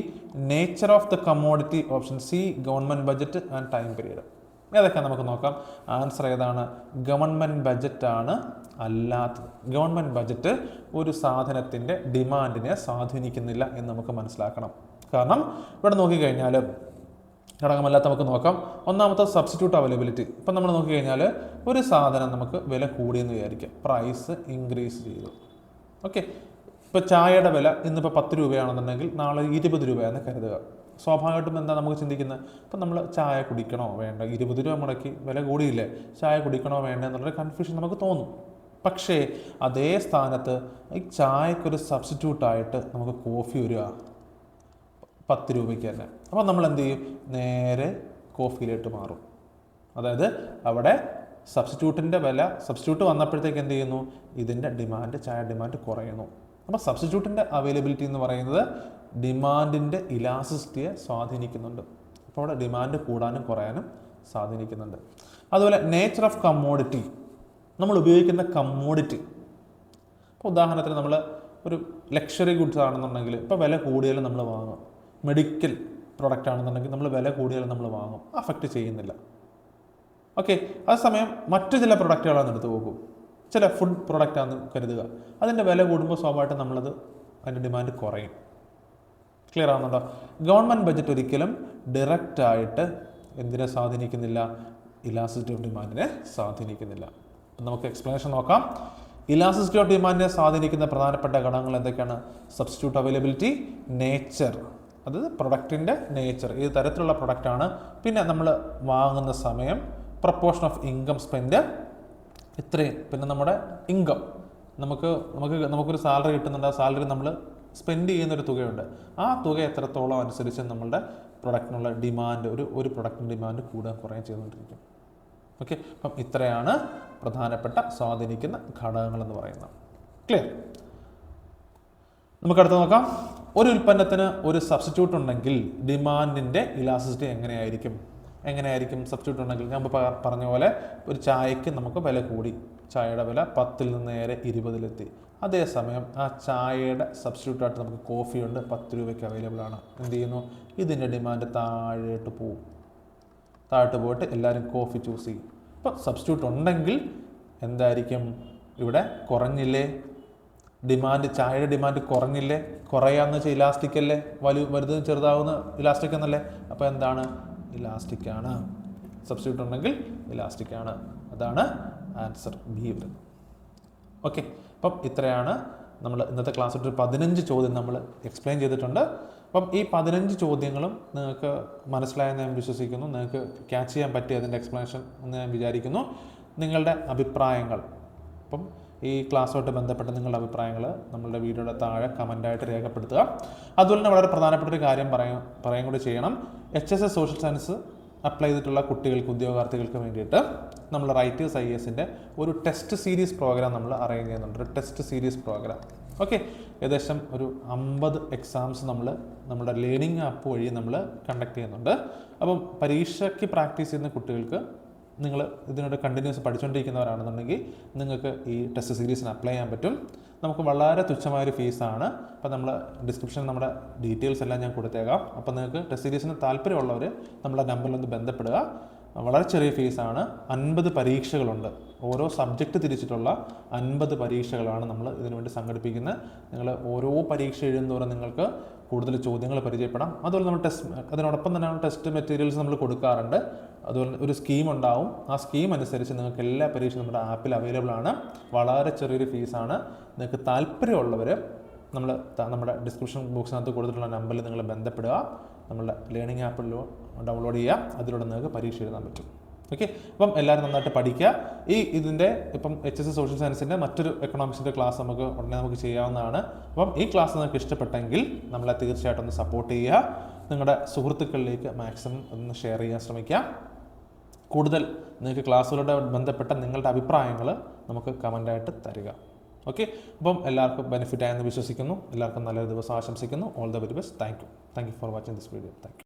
nature of the commodity. Option C, government budget and time period. ഏതൊക്കെയാണ് നമുക്ക് നോക്കാം. ആൻസർ ഏതാണ്? ഗവൺമെൻറ് ബഡ്ജറ്റാണ് അല്ലാത്തത്. ഗവൺമെൻറ് ബഡ്ജറ്റ് ഒരു സാധനത്തിൻ്റെ ഡിമാൻഡിനെ സ്വാധീനിക്കുന്നില്ല എന്ന് നമുക്ക് മനസ്സിലാക്കണം. കാരണം ഇവിടെ നോക്കിക്കഴിഞ്ഞാൽ ഘടകമല്ലാത്ത നമുക്ക് നോക്കാം. ഒന്നാമത്തെ സബ്സ്റ്റിറ്റ്യൂട്ട് അവൈലബിലിറ്റി. ഇപ്പം നമ്മൾ നോക്കിക്കഴിഞ്ഞാൽ ഒരു സാധനം നമുക്ക് വില കൂടിയെന്ന് വിചാരിക്കാം, പ്രൈസ് ഇൻക്രീസ് ചെയ്തു. ഓക്കെ, ഇപ്പോൾ ചായയുടെ വില ഇന്നിപ്പോൾ 10 രൂപയാണെന്നുണ്ടെങ്കിൽ നാളെ 20 രൂപയാണെന്ന് കരുതുക. സ്വാഭാവികമായിട്ടും എന്താ നമുക്ക് ചിന്തിക്കുന്നത്? ഇപ്പം നമ്മൾ ചായ കുടിക്കണോ വേണ്ട, 20 രൂപ മുടക്കി വില കൂടിയില്ലേ, ചായ കുടിക്കണോ വേണ്ട എന്നുള്ളൊരു കൺഫ്യൂഷൻ നമുക്ക് തോന്നും. പക്ഷേ അതേ സ്ഥാനത്ത് ഈ ചായക്കൊരു സബ്സ്റ്റിറ്റ്യൂട്ടായിട്ട് നമുക്ക് കോഫി വരിക 10 രൂപയ്ക്ക് തന്നെ. അപ്പോൾ നമ്മൾ എന്ത് ചെയ്യും? നേരെ കോഫിയിലേക്ക് മാറും. അതായത് അവിടെ സബ്സ്റ്റിറ്റ്യൂട്ടിൻ്റെ വില, സബ്സ്റ്റിറ്റ്യൂട്ട് വന്നപ്പോഴത്തേക്ക് എന്ത് ചെയ്യുന്നു? ഇതിൻ്റെ ഡിമാൻഡ്, ചായ ഡിമാൻഡ് കുറയുന്നു. അപ്പോൾ സബ്സ്റ്റിറ്റ്യൂട്ടിൻ്റെ അവൈലബിലിറ്റി എന്ന് പറയുന്നത് ഡിമാൻഡിൻ്റെ ഇലാസ്റ്റിസിറ്റിയെ സ്വാധീനിക്കുന്നുണ്ട്. അപ്പോൾ അവിടെ ഡിമാൻഡ് കൂടാനും കുറയാനും സ്വാധീനിക്കുന്നുണ്ട്. അതുപോലെ നേച്ചർ ഓഫ് കമ്മോഡിറ്റി, നമ്മൾ ഉപയോഗിക്കുന്ന കമ്മോഡിറ്റി. ഇപ്പോൾ ഉദാഹരണത്തിന് നമ്മൾ ഒരു ലക്ഷറി ഗുഡ്സ് ആണെന്നുണ്ടെങ്കിൽ ഇപ്പോൾ വില കൂടിയാലും നമ്മൾ വാങ്ങും. മെഡിക്കൽ പ്രൊഡക്റ്റ് ആണെന്നുണ്ടെങ്കിൽ നമ്മൾ വില കൂടിയാലും നമ്മൾ വാങ്ങും, അഫക്റ്റ് ചെയ്യുന്നില്ല. ഓക്കെ, അതേസമയം മറ്റു ചില പ്രൊഡക്റ്റുകളാണെന്ന് എടുത്ത് പോകും, ചില ഫുഡ് പ്രൊഡക്റ്റാണെന്ന് കരുതുക, അതിൻ്റെ വില കൂടുമ്പോൾ സ്വാഭാവികമായിട്ടും നമ്മളത് അതിൻ്റെ ഡിമാൻഡ് കുറയും. ക്ലിയർ ആവുന്നുണ്ടോ? ഗവൺമെൻറ് ബഡ്ജറ്റ് ഒരിക്കലും ഡയറക്റ്റായിട്ട് എന്തിനെ സ്വാധീനിക്കുന്നില്ല? Elasticity of ഡിമാൻഡിനെ സ്വാധീനിക്കുന്നില്ല. അപ്പം നമുക്ക് എക്സ്പ്ലനേഷൻ നോക്കാം. ഇലാസ്റ്റിസിറ്റി ഓഫ് ഡിമാൻഡിനെ സ്വാധീനിക്കുന്ന പ്രധാനപ്പെട്ട ഘടകങ്ങൾ എന്തൊക്കെയാണ്? സബ്സ്റ്റിറ്റ്യൂട്ട് അവൈലബിലിറ്റി, നേച്ചർ, അതായത് പ്രൊഡക്റ്റിൻ്റെ നേച്ചർ, ഏത് തരത്തിലുള്ള പ്രൊഡക്റ്റാണ്, പിന്നെ നമ്മൾ വാങ്ങുന്ന സമയം, പ്രപ്പോർഷൻ ഓഫ് ഇൻകം സ്പെൻഡ്, ഇത്രയും. പിന്നെ നമ്മുടെ ഇൻകം, നമുക്കൊരു സാലറി കിട്ടുന്നുണ്ട്, ആ സാലറി നമ്മൾ സ്പെൻഡ് ചെയ്യുന്നൊരു തുകയുണ്ട്, ആ തുക എത്രത്തോളം അനുസരിച്ച് നമ്മളുടെ പ്രൊഡക്റ്റിനുള്ള ഡിമാൻഡ്, ഒരു പ്രൊഡക്റ്റിൻ്റെ ഡിമാൻഡ് കൂടുകയും കുറയുകയും ചെയ്തുകൊണ്ടിരിക്കും. ഓക്കെ, അപ്പം ഇത്രയാണ് പ്രധാനപ്പെട്ട സ്വാധീനിക്കുന്ന ഘടകങ്ങളെന്ന് പറയുന്നത്. ക്ലിയർ? നമുക്കടുത്ത് നോക്കാം. ഒരു ഉൽപ്പന്നത്തിന് ഒരു സബ്സ്റ്റിറ്റ്യൂട്ട് ഉണ്ടെങ്കിൽ ഡിമാൻഡിൻ്റെ ഇലാസ്റ്റിസിറ്റി എങ്ങനെയായിരിക്കും? സബ്സ്റ്റിറ്റ്യൂട്ട് ഉണ്ടെങ്കിൽ ഞാൻ പറഞ്ഞ പോലെ ഒരു ചായക്ക് നമുക്ക് വില കൂടി, ചായയുടെ വില 10-ൽ നിന്ന് നേരെ 20-ലെത്തി. അതേസമയം ആ ചായയുടെ സബ്സ്റ്റിറ്റ്യൂട്ടായിട്ട് നമുക്ക് കോഫിയുണ്ട്, 10 രൂപയ്ക്ക് അവൈലബിൾ ആണ്. എന്ത് ചെയ്യുന്നു? ഇതിൻ്റെ ഡിമാൻഡ് താഴോട്ട് പോയിട്ട് എല്ലാവരും കോഫി ചൂസ് ചെയ്യും. അപ്പോൾ സബ്സ്റ്റിറ്റ്യൂട്ട് ഉണ്ടെങ്കിൽ എന്തായിരിക്കും? ഇവിടെ കുറഞ്ഞില്ലേ ഡിമാൻഡ്? ചായയുടെ ഡിമാൻഡ് കുറഞ്ഞില്ലേ? കുറയാന്ന് വെച്ചാൽ ഇലാസ്റ്റിക് അല്ലേ, വലുത് ചെറുതാവുന്ന ഇലാസ്റ്റിക് എന്നല്ലേ. അപ്പോൾ എന്താണ്? ഇലാസ്റ്റിക് ആണ്. സബ്സ്റ്റിറ്റ്യൂട്ട് ഉണ്ടെങ്കിൽ ഇലാസ്റ്റിക് ആണ്. അതാണ് ആൻസർ ബി വരുന്നത്. ഓക്കെ, അപ്പം ഇത്രയാണ് നമ്മൾ ഇന്നത്തെ ക്ലാസ്സിൽ ഒരു 15 ചോദ്യം നമ്മൾ എക്സ്പ്ലെയിൻ ചെയ്തിട്ടുണ്ട്. അപ്പം ഈ 15 ചോദ്യങ്ങളും നിങ്ങൾക്ക് മനസ്സിലായെന്ന് ഞാൻ വിശ്വസിക്കുന്നു, നിങ്ങൾക്ക് ക്യാച്ച് ചെയ്യാൻ പറ്റിയ അതിൻ്റെ എക്സ്പ്ലനേഷൻ എന്ന് ഞാൻ വിചാരിക്കുന്നു. നിങ്ങളുടെ അഭിപ്രായങ്ങൾ അപ്പം ഈ ക്ലാസ്സുമായിട്ട് ബന്ധപ്പെട്ട് നിങ്ങളുടെ അഭിപ്രായങ്ങൾ നമ്മളുടെ വീഡിയോയുടെ താഴെ കമൻ്റായിട്ട് രേഖപ്പെടുത്തുക. അതുപോലെ തന്നെ വളരെ പ്രധാനപ്പെട്ട ഒരു കാര്യം പറയാൻ കൂടി ചെയ്യണം. HSS സോഷ്യൽ സയൻസ് അപ്ലൈ ചെയ്തിട്ടുള്ള കുട്ടികൾക്ക്, ഉദ്യോഗാർത്ഥികൾക്ക് വേണ്ടിയിട്ട് നമ്മൾ റൈറ്റേഴ്സ് IASന്റെ ഒരു ടെസ്റ്റ് സീരീസ് പ്രോഗ്രാം നമ്മൾ അറേഞ്ച് ചെയ്യുന്നുണ്ട്. ഒരു ടെസ്റ്റ് സീരീസ് പ്രോഗ്രാം. ഓക്കെ, ഏകദേശം ഒരു 50 എക്സാംസ് നമ്മുടെ ലേണിംഗ് ആപ്പ് വഴി നമ്മൾ കണ്ടക്ട് ചെയ്യുന്നുണ്ട്. അപ്പം പരീക്ഷയ്ക്ക് പ്രാക്ടീസ് ചെയ്യുന്ന കുട്ടികൾക്ക്, നിങ്ങൾ ഇതിനോട് കണ്ടിന്യൂസ് പഠിച്ചുകൊണ്ടിരിക്കുന്നവരാണെന്നുണ്ടെങ്കിൽ നിങ്ങൾക്ക് ഈ ടെസ്റ്റ് സീരീസിന് അപ്ലൈ ചെയ്യാൻ പറ്റും. നമുക്ക് വളരെ തുച്ഛമായൊരു ഫീസാണ്. അപ്പോൾ നമ്മൾ ഡിസ്ക്രിപ്ഷനിൽ നമ്മുടെ ഡീറ്റെയിൽസ് എല്ലാം ഞാൻ കൊടുത്തേക്കാം. അപ്പോൾ നിങ്ങൾക്ക് ടെസ്റ്റ് സീരീസിന് താല്പര്യമുള്ളവർ നമ്മുടെ നമ്പറിലൊന്ന് ബന്ധപ്പെടുക. വളരെ ചെറിയ ഫീസാണ്. 50 പരീക്ഷകളുണ്ട്. ഓരോ സബ്ജക്റ്റ് തിരിച്ചിട്ടുള്ള 50 പരീക്ഷകളാണ് നമ്മൾ ഇതിനുവേണ്ടി സംഘടിപ്പിക്കുന്നത്. നിങ്ങൾ ഓരോ പരീക്ഷ എഴുതുന്നതോറും നിങ്ങൾക്ക് കൂടുതൽ ചോദ്യങ്ങൾ പരിചയപ്പെടാം. അതുപോലെ നമ്മൾ അതിനോടൊപ്പം തന്നെ ടെസ്റ്റ് മെറ്റീരിയൽസ് നമ്മൾ കൊടുക്കാറുണ്ട്. അതുപോലെ ഒരു സ്കീം ഉണ്ടാവും. ആ സ്കീം അനുസരിച്ച് നിങ്ങൾക്ക് എല്ലാ പരീക്ഷയും നമ്മുടെ ആപ്പിൽ അവൈലബിൾ ആണ്. വളരെ ചെറിയൊരു ഫീസാണ്. നിങ്ങൾക്ക് താല്പര്യമുള്ളവർ നമ്മുടെ ഡിസ്ക്രിപ്ഷൻ ബോക്സിനകത്ത് കൊടുത്തിട്ടുള്ള നമ്പറിൽ നിങ്ങൾ ബന്ധപ്പെടുക. നമ്മളുടെ ലേണിംഗ് ആപ്പിൽ ഡൗൺലോഡ് ചെയ്യുക. അതിലൂടെ നിങ്ങൾക്ക് പരീക്ഷ എഴുതാൻ പറ്റും. ഓക്കെ, അപ്പം എല്ലാവരും നന്നായിട്ട് പഠിക്കുക. ഇതിൻ്റെ ഇപ്പം HSS സോഷ്യൽ സയൻസിൻ്റെ മറ്റൊരു എക്കണോമിക്സിൻ്റെ ക്ലാസ് ഉടനെ നമുക്ക് ചെയ്യാവുന്നതാണ്. അപ്പം ഈ ക്ലാസ് നിങ്ങൾക്ക് ഇഷ്ടപ്പെട്ടെങ്കിൽ നമ്മളെ തീർച്ചയായിട്ടും ഒന്ന് സപ്പോർട്ട് ചെയ്യുക. നിങ്ങളുടെ സുഹൃത്തുക്കളിലേക്ക് മാക്സിമം ഒന്ന് ഷെയർ ചെയ്യാൻ ശ്രമിക്കുക. കൂടുതൽ നിങ്ങൾക്ക് ക്ലാസ്സുകളുടെ ബന്ധപ്പെട്ട നിങ്ങളുടെ അഭിപ്രായങ്ങൾ നമുക്ക് കമൻ്റായിട്ട് തരിക. ഓക്കെ, അപ്പം എല്ലാവർക്കും ബെനിഫിറ്റ് ആയെന്ന് വിശ്വസിക്കുന്നു. എല്ലാവർക്കും നല്ലൊരു ദിവസം ആശംസിക്കുന്നു. All the very best. Thank you for watching this video. Thank you.